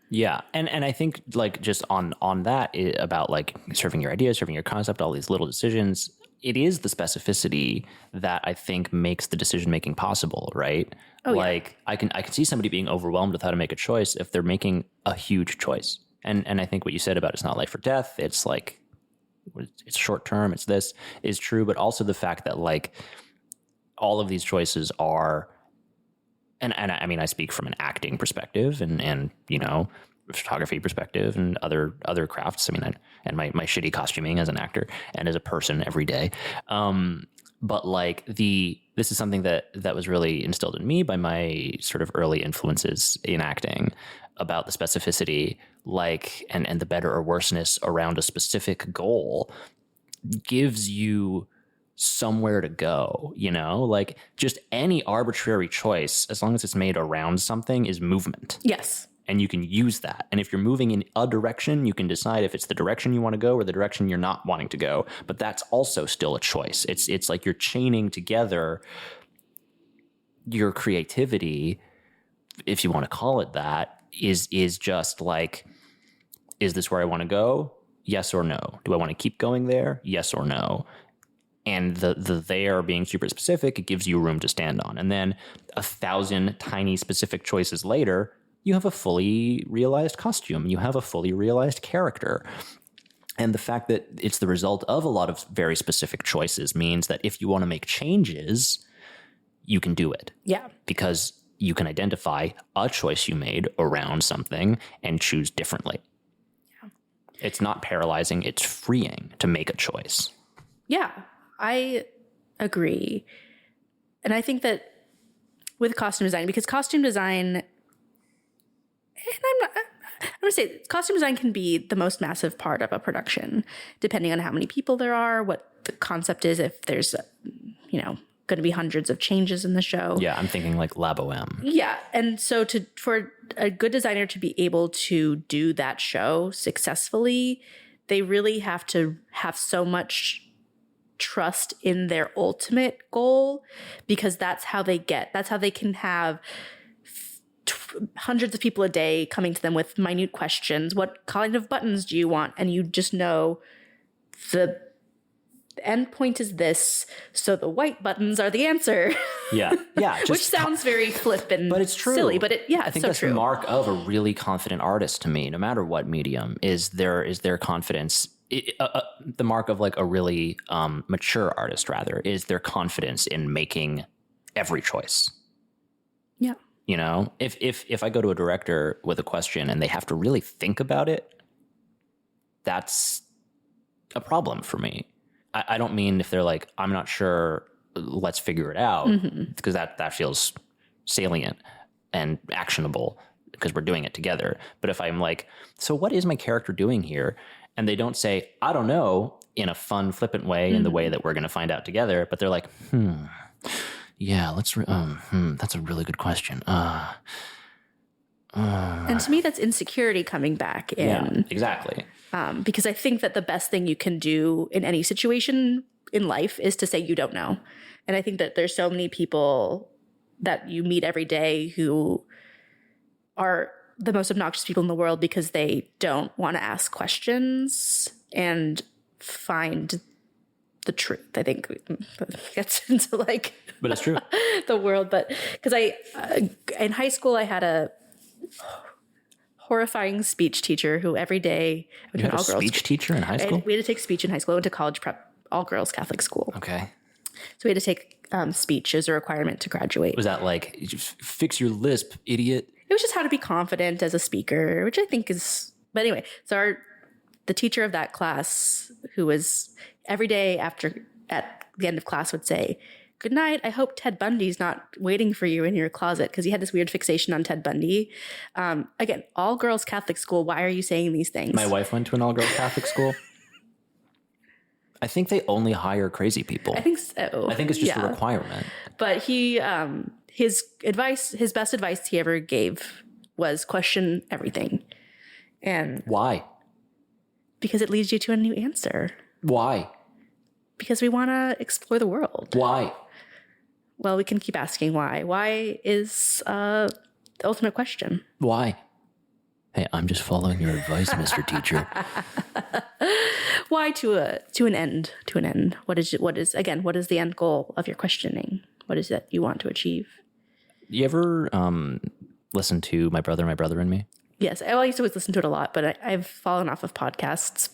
Yeah. And I think, like, just on that, about like serving your idea, serving your concept, all these little decisions, it is the specificity that I think makes the decision-making possible, right? Oh, like, yeah. I can see somebody being overwhelmed with how to make a choice if they're making a huge choice. And I think what you said about it's not life or death, it's like, it's short term, it's this, is true, but also the fact that, like, all of these choices are, and I mean, I speak from an acting perspective and photography perspective and other crafts. I mean, and my shitty costuming as an actor and as a person every day. But like this is something that was really instilled in me by my sort of early influences in acting. about the specificity, like, and the better or worseness around a specific goal gives you somewhere to go, you know, like just any arbitrary choice, as long as it's made around something, is movement. Yes. And you can use that. And if you're moving in a direction, you can decide if it's the direction you want to go or the direction you're not wanting to go. But that's also still a choice. It's like you're chaining together your creativity, if you want to call it that, is just like, is this where I want to go? Yes or no. Do I want to keep going there? Yes or no. And the there being super specific, it gives you room to stand on. And then 1,000 tiny specific choices later, you have a fully realized costume. You have a fully realized character. And the fact that it's the result of a lot of very specific choices means that if you want to make changes, you can do it. Yeah. Because you can identify a choice you made around something and choose differently. Yeah. It's not paralyzing. It's freeing to make a choice. Yeah. I agree. And I think that with costume design, because costume design, and I'm going to say costume design can be the most massive part of a production, depending on how many people there are, what the concept is, if there's, going to be hundreds of changes in the show. Yeah, I'm thinking like La Bohème. Yeah. And so for a good designer to be able to do that show successfully, they really have to have so much trust in their ultimate goal, because that's how they can have hundreds of people a day coming to them with minute questions. What kind of buttons do you want? And you just know the end point is this, so the white buttons are the answer. Yeah. Which sounds very flip and but it's true. Silly, but I think that's the mark of a really confident artist to me, no matter what medium, is their confidence. The mark of like a really mature artist, rather, is their confidence in making every choice. Yeah. You know, if I go to a director with a question and they have to really think about it, that's a problem for me. I don't mean if they're like, I'm not sure, let's figure it out, because that feels salient and actionable because we're doing it together. But if I'm like, so what is my character doing here? And they don't say, I don't know, in a fun, flippant way, in the way that we're going to find out together. But they're like, yeah, that's a really good question. And to me, that's insecurity coming back in. Yeah, exactly. Because I think that the best thing you can do in any situation in life is to say you don't know. And I think that there's so many people that you meet every day who are the most obnoxious people in the world because they don't want to ask questions and find the truth. I think gets into like, but it's true, the world. But because in high school, I had a horrifying speech teacher who every day you had a speech teacher in high school. We had to take speech in high school. I went to college prep, all girls Catholic school. Okay, so we had to take speech as a requirement to graduate. Was that like fix your lisp, idiot? It was just how to be confident as a speaker, which I think is. But anyway, so the teacher of that class, who was every day at the end of class, would say, "Good night. I hope Ted Bundy's not waiting for you in your closet," because he had this weird fixation on Ted Bundy. Again, all girls Catholic school. Why are you saying these things? My wife went to an all girls Catholic school. I think they only hire crazy people. I think so. I think it's just a requirement. But he, his best advice he ever gave was question everything. And why? Because it leads you to a new answer. Why? Because we want to explore the world. Why? Well, we can keep asking why. Why is the ultimate question. Why? Hey, I'm just following your advice, Mr. Teacher. Why to an end? To an end. What is the end goal of your questioning? What is it you want to achieve? You ever listen to My Brother and Me? Yes, I used to listen to it a lot, but I've fallen off of podcasts.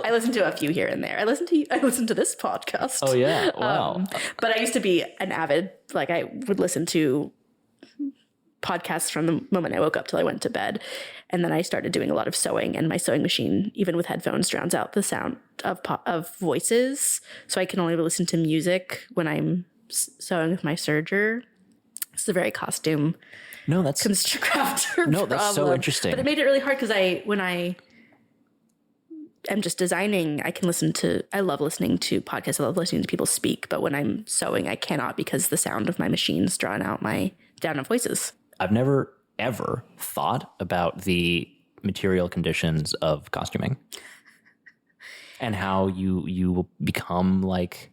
I listen to a few here and there. I listen to this podcast. Oh yeah, wow. But I used to be an avid, like I would listen to podcasts from the moment I woke up till I went to bed. And then I started doing a lot of sewing, and my sewing machine, even with headphones, drowns out the sound of voices. So I can only listen to music when I'm sewing with my serger. It's a very costume No, that's constructor no, problem. that's so interesting. But it made it really hard because when I am just designing, I love listening to podcasts. I love listening to people speak. But when I'm sewing, I cannot because the sound of my machines drown out my voices. I've never, ever thought about the material conditions of costuming and how you will become like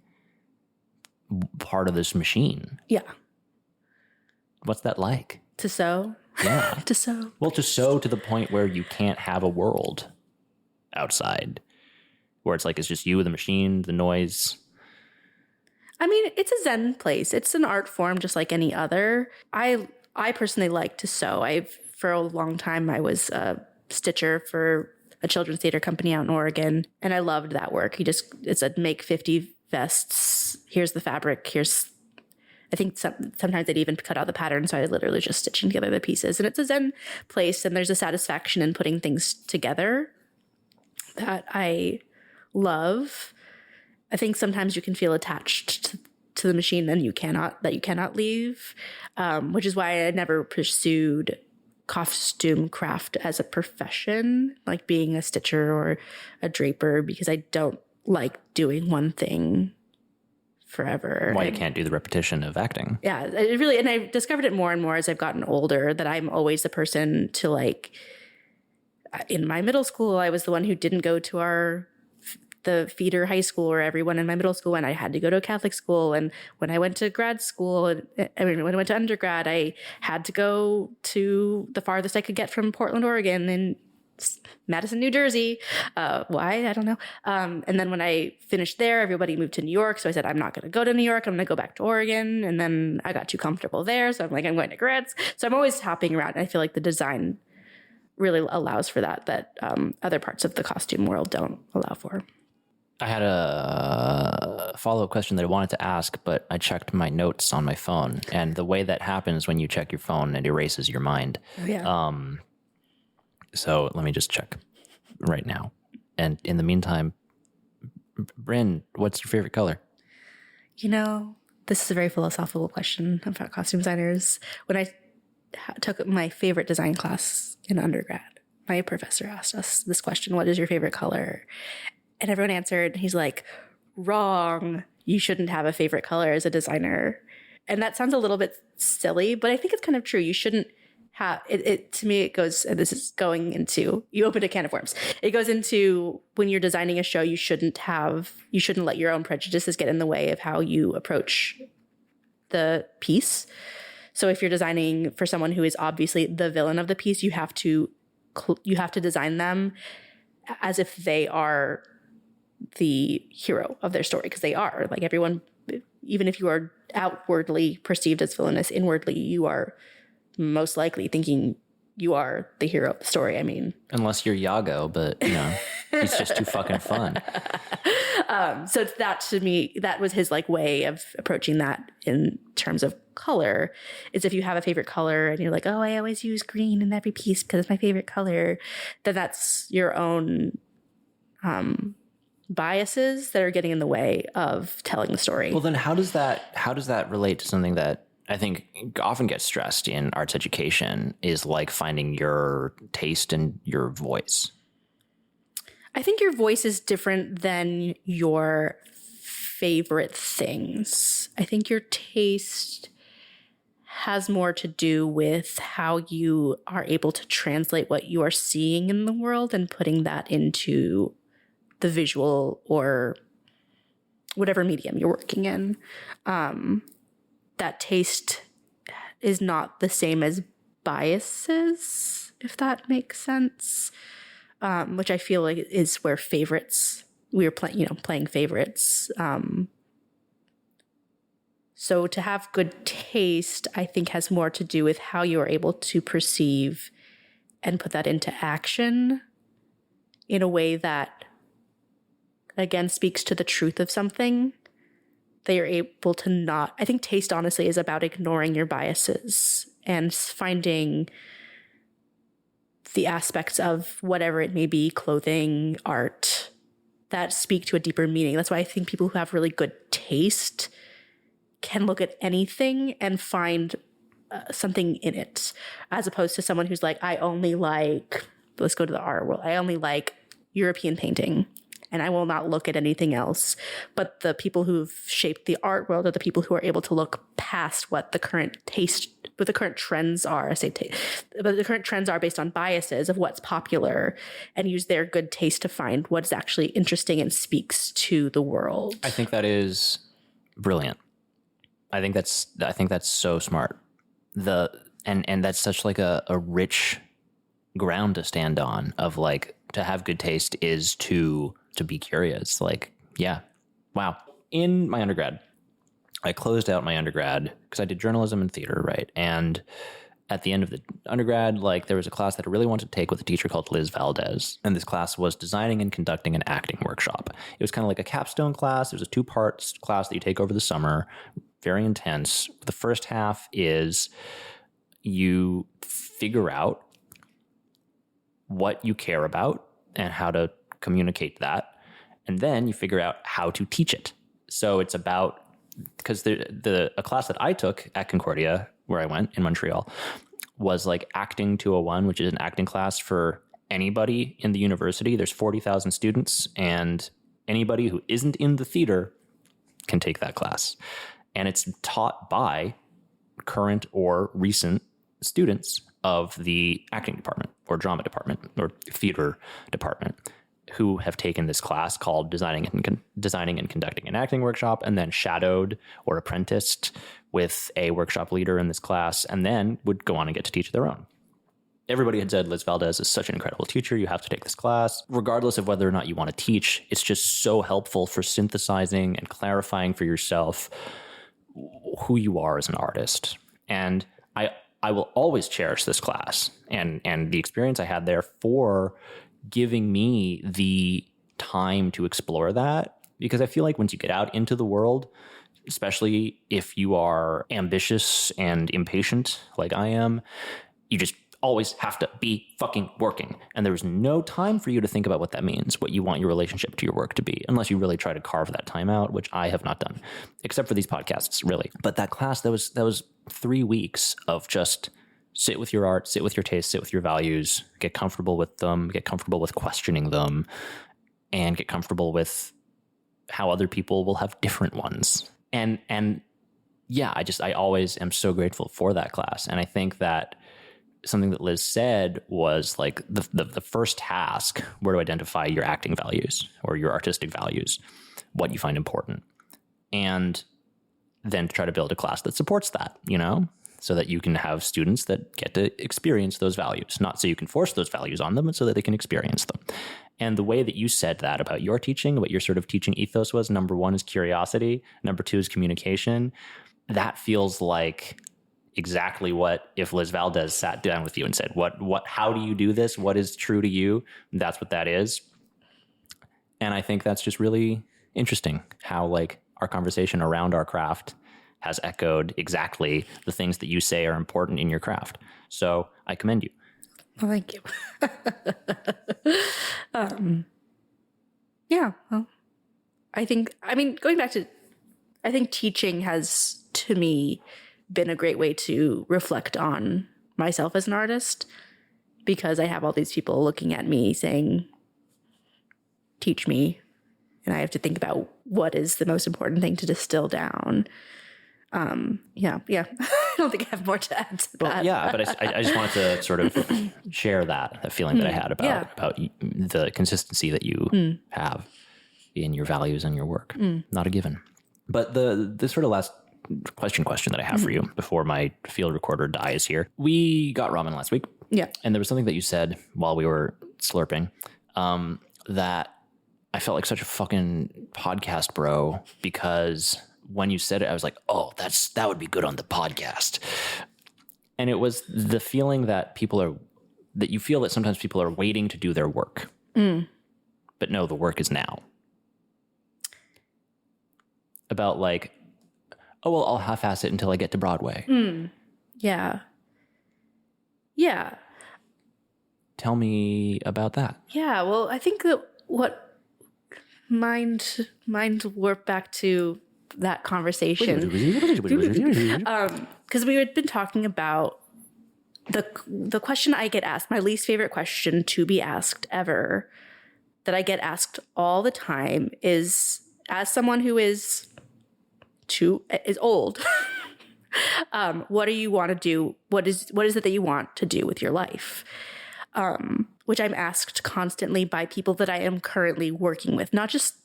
part of this machine. Yeah. What's that like? To sew? Yeah. To sew. Well, to sew to the point where you can't have a world outside where it's like it's just you, the machine, the noise. I mean, it's a Zen place. It's an art form just like any other. I personally like to sew. For a long time, I was a stitcher for a children's theater company out in Oregon, and I loved that work. It's a make 50 vests. Here's the fabric. I think sometimes they'd even cut out the pattern, so I literally just stitching together the pieces. And it's a Zen place, and there's a satisfaction in putting things together that I love. I think sometimes you can feel attached to the machine and you cannot leave, which is why I never pursued costume craft as a profession, like being a stitcher or a draper, because I don't like doing one thing forever. Why you can't do the repetition of acting. Yeah, it really, and I've discovered it more and more as I've gotten older, that I'm always the person to like, in my middle school, I was the one who didn't go to the feeder high school where everyone in my middle school went. I had to go to a Catholic school. And when I went to grad school, when I went to undergrad, I had to go to the farthest I could get from Portland, Oregon, and Madison, New Jersey. Why? I don't know. And then when I finished there, everybody moved to New York. So I said, I'm not going to go to New York. I'm going to go back to Oregon. And then I got too comfortable there. So I'm like, I'm going to grads. So I'm always hopping around. And I feel like the design really allows for that other parts of the costume world don't allow for. I had a follow-up question that I wanted to ask, but I checked my notes on my phone. And the way that happens when you check your phone, it erases your mind. Oh, yeah. So let me just check right now. And in the meantime, Brynne, what's your favorite color? You know, this is a very philosophical question about costume designers. When I took my favorite design class in undergrad, my professor asked us this question: what is your favorite color? And everyone answered, he's like, wrong. You shouldn't have a favorite color as a designer. And that sounds a little bit silly, but I think it's kind of true. You shouldn't have it. To me, it goes, and this is going into, you opened a can of worms. It goes into when you're designing a show, you shouldn't let your own prejudices get in the way of how you approach the piece. So if you're designing for someone who is obviously the villain of the piece, you have to design them as if they are the hero of their story, because they are. Like everyone, even if you are outwardly perceived as villainous, inwardly you are most likely thinking you are the hero of the story. I mean, unless you're Iago, but you know, he's just too fucking fun. So that, to me, that was his like way of approaching that in terms of color, is if you have a favorite color and you're like, oh, I always use green in every piece because it's my favorite color, then that's your own biases that are getting in the way of telling the story. Well, then how does that relate to something that I think often gets stressed in arts education, is like finding your taste and your voice? I think your voice is different than your favorite things. I think your taste has more to do with how you are able to translate what you are seeing in the world and putting that into the visual or whatever medium you're working in. That taste is not the same as biases, if that makes sense. Which I feel like is where favorites, we were playing favorites. So to have good taste, I think, has more to do with how you are able to perceive and put that into action in a way that, again, speaks to the truth of something. That you're able to not, I think taste, honestly, is about ignoring your biases and finding the aspects of whatever it may be, clothing, art, that speak to a deeper meaning. That's why I think people who have really good taste can look at anything and find something in it, as opposed to someone who's like, I only like, let's go to the art world, I only like European painting and I will not look at anything else. But the people who've shaped the art world are the people who are able to look past what the current trends are. But the current trends are based on biases of what's popular, and use their good taste to find what's actually interesting and speaks to the world. I think that is brilliant. I think that's so smart. And that's such like a rich ground to stand on, of like, to have good taste is to be curious. Like, yeah. Wow. In my undergrad, I closed out my undergrad because I did journalism and theater, right? And at the end of the undergrad, like, there was a class that I really wanted to take with a teacher called Liz Valdez. And this class was designing and conducting an acting workshop. It was kind of like a capstone class. It was a 2-part class that you take over the summer. Very intense. The first half is you figure out what you care about and how to communicate that. And then you figure out how to teach it. So it's about, because a class that I took at Concordia, where I went in Montreal, was like Acting 201, which is an acting class for anybody in the university. There's 40,000 students, and anybody who isn't in the theater can take that class. And it's taught by current or recent students of the acting department or drama department or theater department, who have taken this class called Designing and Conducting an Acting Workshop, and then shadowed or apprenticed with a workshop leader in this class, and then would go on and get to teach their own. Everybody had said Liz Valdez is such an incredible teacher. You have to take this class. Regardless of whether or not you want to teach, it's just so helpful for synthesizing and clarifying for yourself who you are as an artist. And I will always cherish this class and the experience I had there for giving me the time to explore that. Because I feel like once you get out into the world, especially if you are ambitious and impatient like I am, you just always have to be fucking working. And there's no time for you to think about what that means, what you want your relationship to your work to be, unless you really try to carve that time out, which I have not done, except for these podcasts, really. But that class, that was 3 weeks of just sit with your art, sit with your taste, sit with your values, get comfortable with them, get comfortable with questioning them, and get comfortable with how other people will have different ones. And yeah, I always am so grateful for that class. And I think that something that Liz said was like the first task were to identify your acting values or your artistic values, what you find important, and then to try to build a class that supports that, so that you can have students that get to experience those values, not so you can force those values on them, but so that they can experience them. And the way that you said that about your teaching, what your sort of teaching ethos was, number 1 is curiosity, number 2 is communication. That feels like exactly what if Liz Valdez sat down with you and said, how do you do this? What is true to you? That's what that is. And I think that's just really interesting how like our conversation around our craft has echoed exactly the things that you say are important in your craft. So I commend you. Well, thank you. Yeah. Well, I think teaching has, to me, been a great way to reflect on myself as an artist, because I have all these people looking at me saying, teach me. And I have to think about what is the most important thing to distill down. Yeah. I don't think I have more to add to that. Well, yeah, but I just wanted to sort of share that feeling that I had about the consistency that you have in your values and your work. Not a given. But the sort of last question that I have for you before my field recorder dies here. We got ramen last week. Yeah. And there was something that you said while we were slurping that I felt like such a fucking podcast bro, because when you said it, I was like, oh, that would be good on the podcast. And it was the feeling that that you feel that sometimes people are waiting to do their work. But no, the work is now. About like, oh, well, I'll half-ass it until I get to Broadway. Yeah. Yeah. Tell me about that. Yeah, well, I think that what mind warp back to that conversation. because we had been talking about the question I get asked, my least favorite question to be asked ever, that I get asked all the time is, as someone who is old, what do you want to do? What is it that you want to do with your life? Which I'm asked constantly by people that I am currently working with, not just,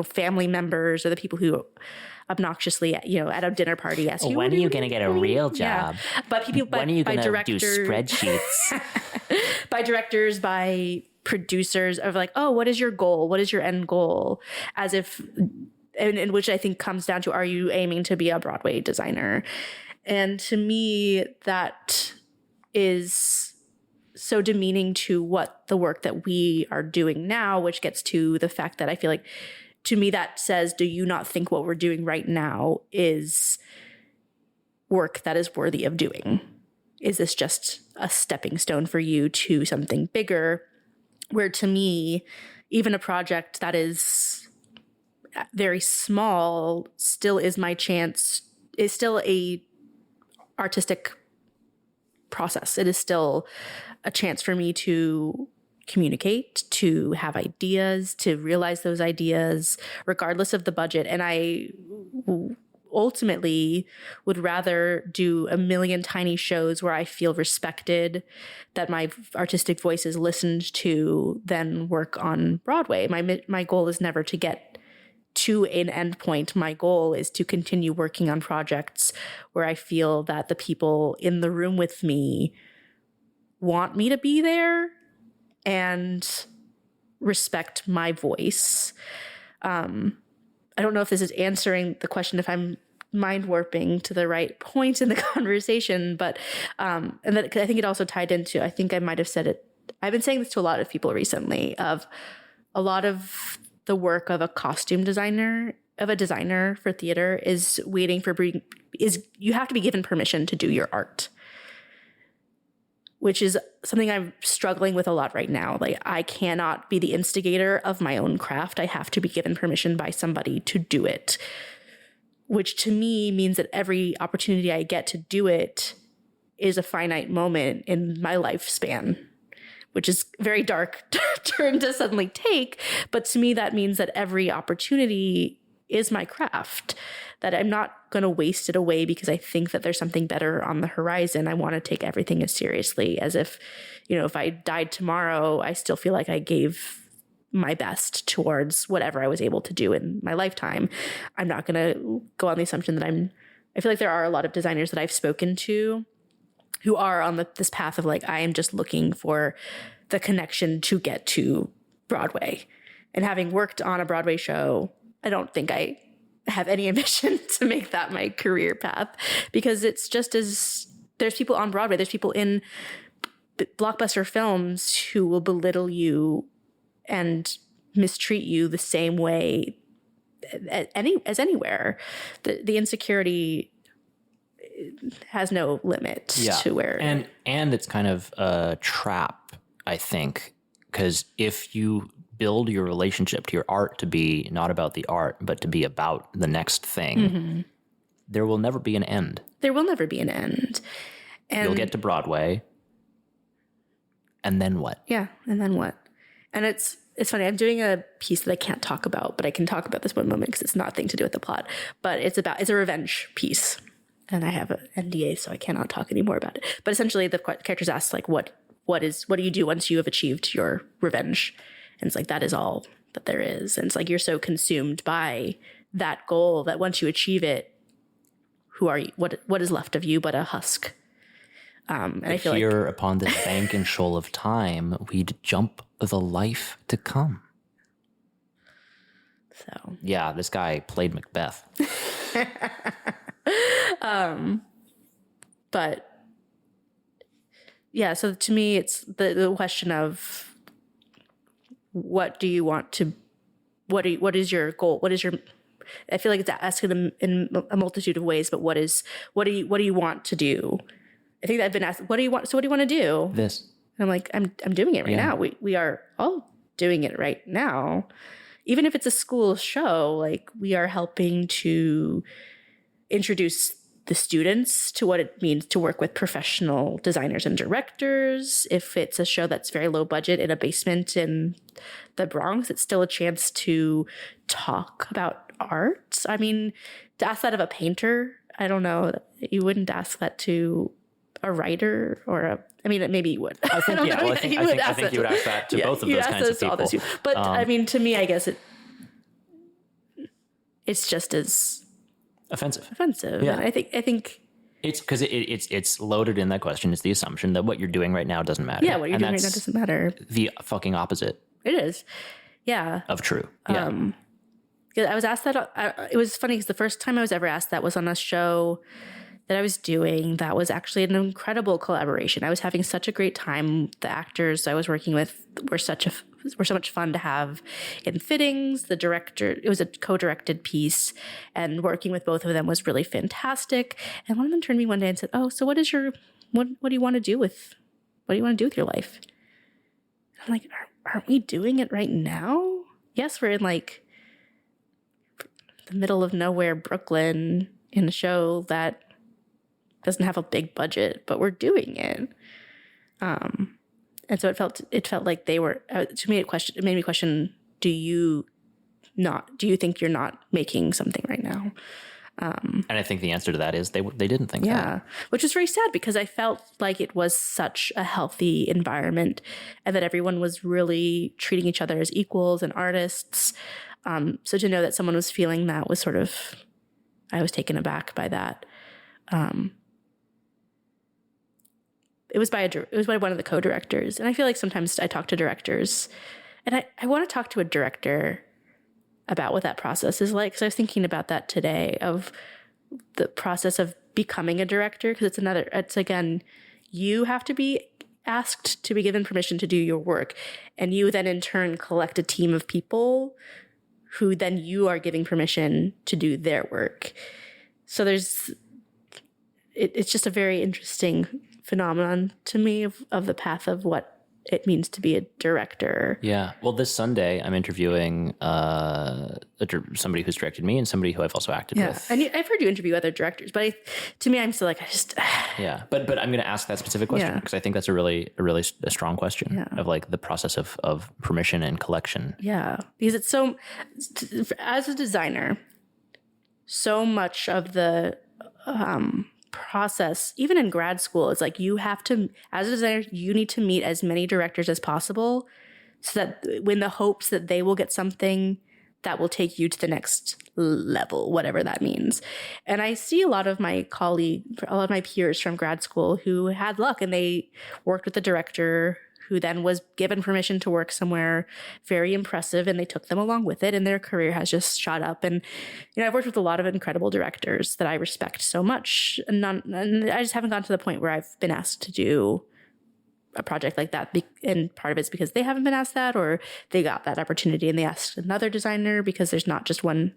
family members or the people who obnoxiously, at a dinner party ask you, when are you going to get a real job? Yeah. But people, when are you going to do directors, spreadsheets? by directors, by producers of like, oh, what is your goal? What is your end goal? As if, and which I think comes down to, are you aiming to be a Broadway designer? And to me, that is so demeaning to what the work that we are doing now, which gets to the fact that I feel like, to me, that says, do you not think what we're doing right now is work that is worthy of doing? Is this just a stepping stone for you to something bigger? Where to me, even a project that is very small still is my chance, is still a artistic process. It is still a chance for me to communicate, to have ideas, to realize those ideas, regardless of the budget. And I ultimately would rather do a million tiny shows where I feel respected, that my artistic voice is listened to, than work on Broadway. My goal is never to get to an end point. My goal is to continue working on projects where I feel that the people in the room with me want me to be there and respect my voice. I don't know if this is answering the question, if I'm mind warping to the right point in the conversation, but and that, 'cause I think it also tied into, I think I might have said it, I've been saying this to a lot of people recently, of a lot of the work of a costume designer, of a designer for theater, is waiting for, you have to be given permission to do your art, which is something I'm struggling with a lot right now. Like, I cannot be the instigator of my own craft. I have to be given permission by somebody to do it, which to me means that every opportunity I get to do it is a finite moment in my lifespan, which is a very dark turn to suddenly take. But to me, that means that every opportunity is my craft, that I'm not going to waste it away because I think that there's something better on the horizon. I want to take everything as seriously as if, if I died tomorrow, I still feel like I gave my best towards whatever I was able to do in my lifetime. I'm not going to go on the assumption that I feel like there are a lot of designers that I've spoken to who are on this path of like, I am just looking for the connection to get to Broadway. And having worked on a Broadway show, I don't think I have any ambition to make that my career path, because it's just as, there's people on Broadway, there's people in blockbuster films who will belittle you and mistreat you the same way as anywhere. The insecurity has no limit to where, and it's kind of a trap, I think, because if you build your relationship to your art to be not about the art, but to be about the next thing, there will never be an end. There will never be an end. And you'll get to Broadway, and then what? Yeah, and then what? And it's funny, I'm doing a piece that I can't talk about, but I can talk about this one moment because it's not a thing to do with the plot. But it's a revenge piece. And I have an NDA, so I cannot talk anymore about it. But essentially the characters ask, like, what do you do once you have achieved your revenge? And it's like, that is all that there is. And it's like, you're so consumed by that goal that once you achieve it, who are you? What is left of you but a husk? And I feel here like upon this bank and shoal of time, we'd jump the life to come. So yeah, this guy played Macbeth. But yeah, so to me, it's the question of what do you want to, what is your goal? What is your, I feel like it's asked in a multitude of ways, but what do you want to do? I think that I've been asked, what do you want? So what do you want to do? This. And I'm like, I'm doing it right now. We are all doing it right now. Even if it's a school show, like, we are helping to introduce the students to what it means to work with professional designers and directors. If it's a show that's very low budget in a basement in the Bronx, it's still a chance to talk about art. I mean, to ask that of a painter, I don't know. You wouldn't ask that to a writer or maybe you would. I think, I think you would ask that to both of those kinds of people. But I mean, to me, I guess it's just as offensive. Yeah. And I think it's because it's loaded in that question. It's the assumption that what you're doing right now doesn't matter. Yeah, what you're doing right now doesn't matter. The fucking opposite. It is. Yeah. Of true. Yeah. I was asked that. It was funny because the first time I was ever asked that was on a show that I was doing that was actually an incredible collaboration. I was having such a great time. The actors I was working with were so much fun to have in fittings. The director, it was a co-directed piece, and working with both of them was really fantastic. And one of them turned to me one day and said, "Oh, so what do you want to do with your life?" And I'm like, aren't we doing it right now? Yes, we're in like the middle of nowhere, Brooklyn, in a show that doesn't have a big budget, but we're doing it. And so it felt like they were, to me, it made me question, do you think you're not making something right now? And I think the answer to that is they didn't think that. Yeah, which was very sad because I felt like it was such a healthy environment and that everyone was really treating each other as equals and artists. So to know that someone was feeling that was sort of, I was taken aback by that. It was by one of the co-directors. And I feel like sometimes I talk to directors and I want to talk to a director about what that process is like. Because I was thinking about that today, of the process of becoming a director. Because it's again, you have to be asked to be given permission to do your work. And you then in turn collect a team of people who then you are giving permission to do their work. So it's just a very interesting phenomenon to me of the path of what it means to be a director. Yeah. Well, this Sunday I'm interviewing somebody who's directed me and somebody who I've also acted with. And I've heard you interview other directors, but to me, I'm still like, yeah. But I'm going to ask that specific question because I think that's a really strong question of like the process of permission and collection. Yeah. Because it's so, as a designer, so much of the process, even in grad school, it's like you have to, as a designer, you need to meet as many directors as possible so that when the hopes that they will get something that will take you to the next level, whatever that means. And I see a lot of my peers from grad school who had luck and they worked with the director who then was given permission to work somewhere very impressive, and they took them along with it, and their career has just shot up. And I've worked with a lot of incredible directors that I respect so much, and I just haven't gotten to the point where I've been asked to do a project like that. And part of it's because they haven't been asked that, or they got that opportunity and they asked another designer, because there's not just one.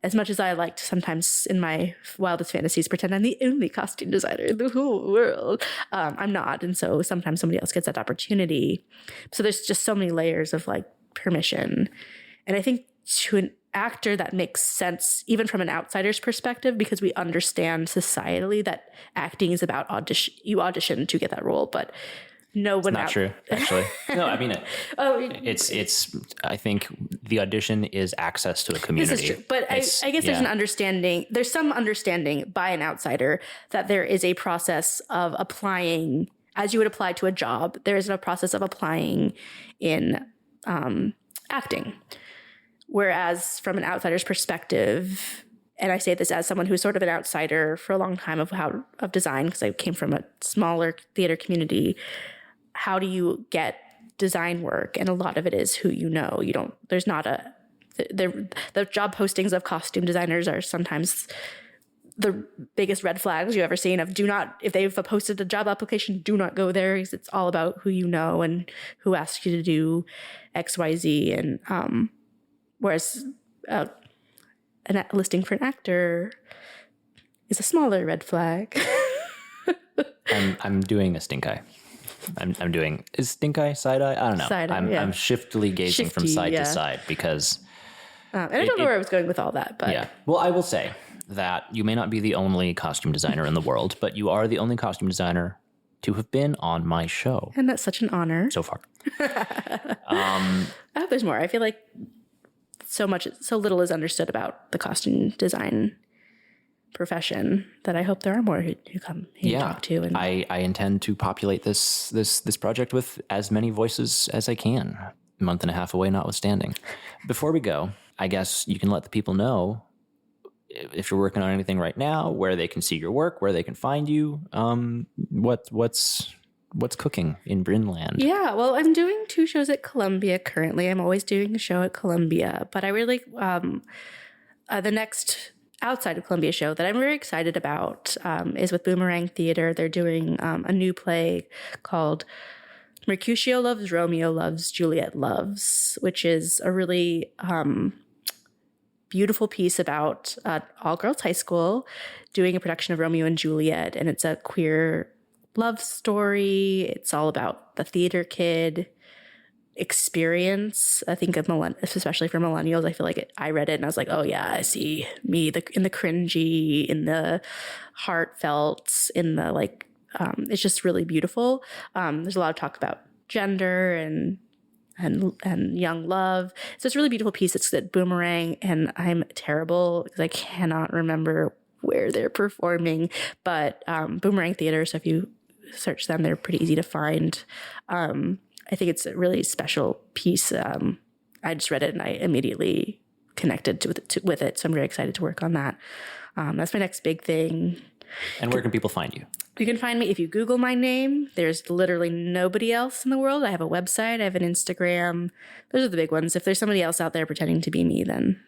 As much as I like to sometimes in my wildest fantasies pretend I'm the only costume designer in the whole world, I'm not. And so sometimes somebody else gets that opportunity. So there's just so many layers of like permission. And I think to an actor that makes sense, even from an outsider's perspective, because we understand societally that acting is about you audition to get that role, but no one. It's not true, actually. No, I mean it. It's. I think the audition is access to a community. This is true, but I guess there's an understanding. There's some understanding by an outsider that there is a process of applying, as you would apply to a job. There is a process of applying in acting, whereas from an outsider's perspective. And I say this as someone who's sort of an outsider for a long time of design, because I came from a smaller theater community. How do you get design work? And a lot of it is who you know. There's not the job postings of costume designers are sometimes the biggest red flags you've ever seen of if they've posted a job application, do not go there, because it's all about who you know and who asks you to do X, Y, Z. And whereas a listing for an actor is a smaller red flag. I'm doing a stink eye. I'm doing, is stink eye side eye? I don't know. Side eye, I'm shiftily gazing from side to side because. And I don't know where I was going with all that, but yeah. Well, I will say, that you may not be the only costume designer in the world, but you are the only costume designer to have been on my show. And that's such an honor. So far. I hope there's more. I feel like so little is understood about the costume design profession that I hope there are more who come here talk to. And I intend to populate this project with as many voices as I can, a month and a half away notwithstanding. Before we go, I guess you can let the people know if you're working on anything right now, where they can see your work, where they can find you, what's cooking in Brynne land. Yeah, well, I'm doing 2 shows at Columbia currently. I'm always doing a show at Columbia, but I really the next outside of Columbia show that I'm very excited about is with Boomerang Theater. They're doing a new play called Mercutio Loves, Romeo Loves, Juliet Loves, which is a really beautiful piece about all-girls high school doing a production of Romeo and Juliet, and it's a queer love story. It's all about the theater kid experience. I think especially for millennials, I feel like I read it and I was like, oh yeah, I see me in the cringy, in the heartfelt, in the like. It's just really beautiful. There's a lot of talk about gender and young love. So it's a really beautiful piece. It's at Boomerang, and I'm terrible because I cannot remember where they're performing, but Boomerang Theater. So if you search them, they're pretty easy to find. I think it's a really special piece. I just read it and I immediately connected with it. So I'm very excited to work on that. That's my next big thing. And where can people find you? You can find me if you Google my name. There's literally nobody else in the world. I have a website. I have an Instagram. Those are the big ones. If there's somebody else out there pretending to be me, then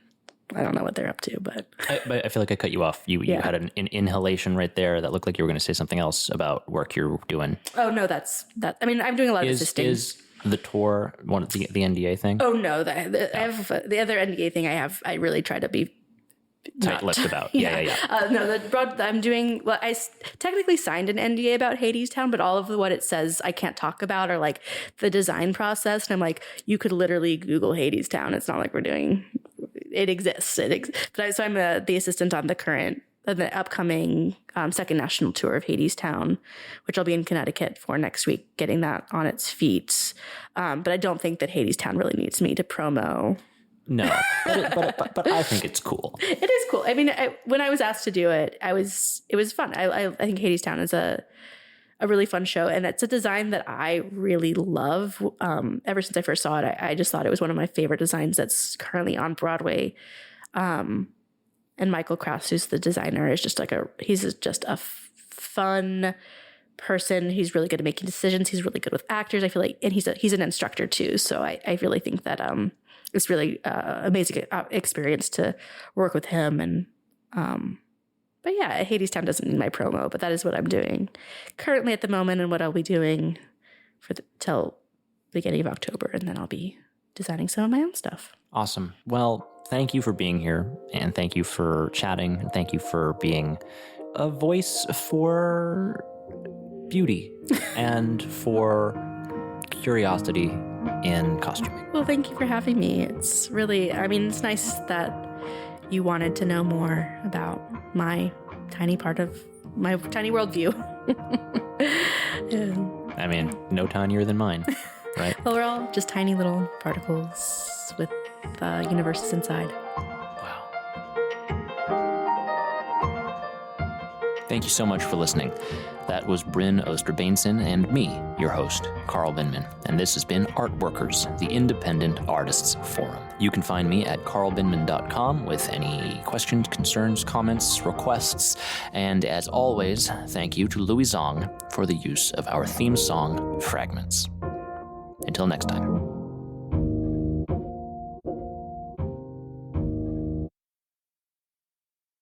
I don't know what they're up to. But I feel like I cut you off. You had an inhalation right there that looked like you were going to say something else about work you're doing. Oh, no, that's that. I mean, I'm doing a lot of assisting. Is the tour one of the NDA thing? Oh, no. I have the other NDA thing I really try to be tight-lipped about. Yeah. I'm doing, well, I technically signed an NDA about Hadestown, but all of what it says I can't talk about are like the design process. And I'm like, you could literally Google Hadestown. It's not like we're doing, it exists. So I'm the assistant on the upcoming second national tour of Hadestown, which I'll be in Connecticut for next week, getting that on its feet. But I don't think that Hadestown really needs me to promo. No, but I think it's cool. It is cool. I mean, when I was asked to do it, it was fun. I think Hadestown is a really fun show, and it's a design that I really love. Ever since I first saw it, I just thought it was one of my favorite designs that's currently on Broadway. And Michael Krass, who's the designer, is just he's just a fun person. He's really good at making decisions. He's really good with actors. I feel like, and he's an instructor too. So I really think that it's really amazing experience to work with him. And but yeah, Hadestown doesn't need my promo, but that is what I'm doing currently at the moment, and what I'll be doing till beginning of October, and then I'll be designing some of my own stuff. Awesome. Well, thank you for being here, and thank you for chatting, and thank you for being a voice for beauty and for curiosity in costuming. Well, thank you for having me. It's really, it's nice that you wanted to know more about my tiny part of my tiny worldview. I mean, no tinier than mine, right? Well, we're all just tiny little particles with universes inside. Wow. Thank you so much for listening. That was Brynne Oster-Bainnson and me, your host, Carl Bindman. And this has been Artworkers, the Independent Artists Forum. You can find me at carlbindman.com with any questions, concerns, comments, requests. And as always, thank you to Louie Zong for the use of our theme song, Fragments. Until next time.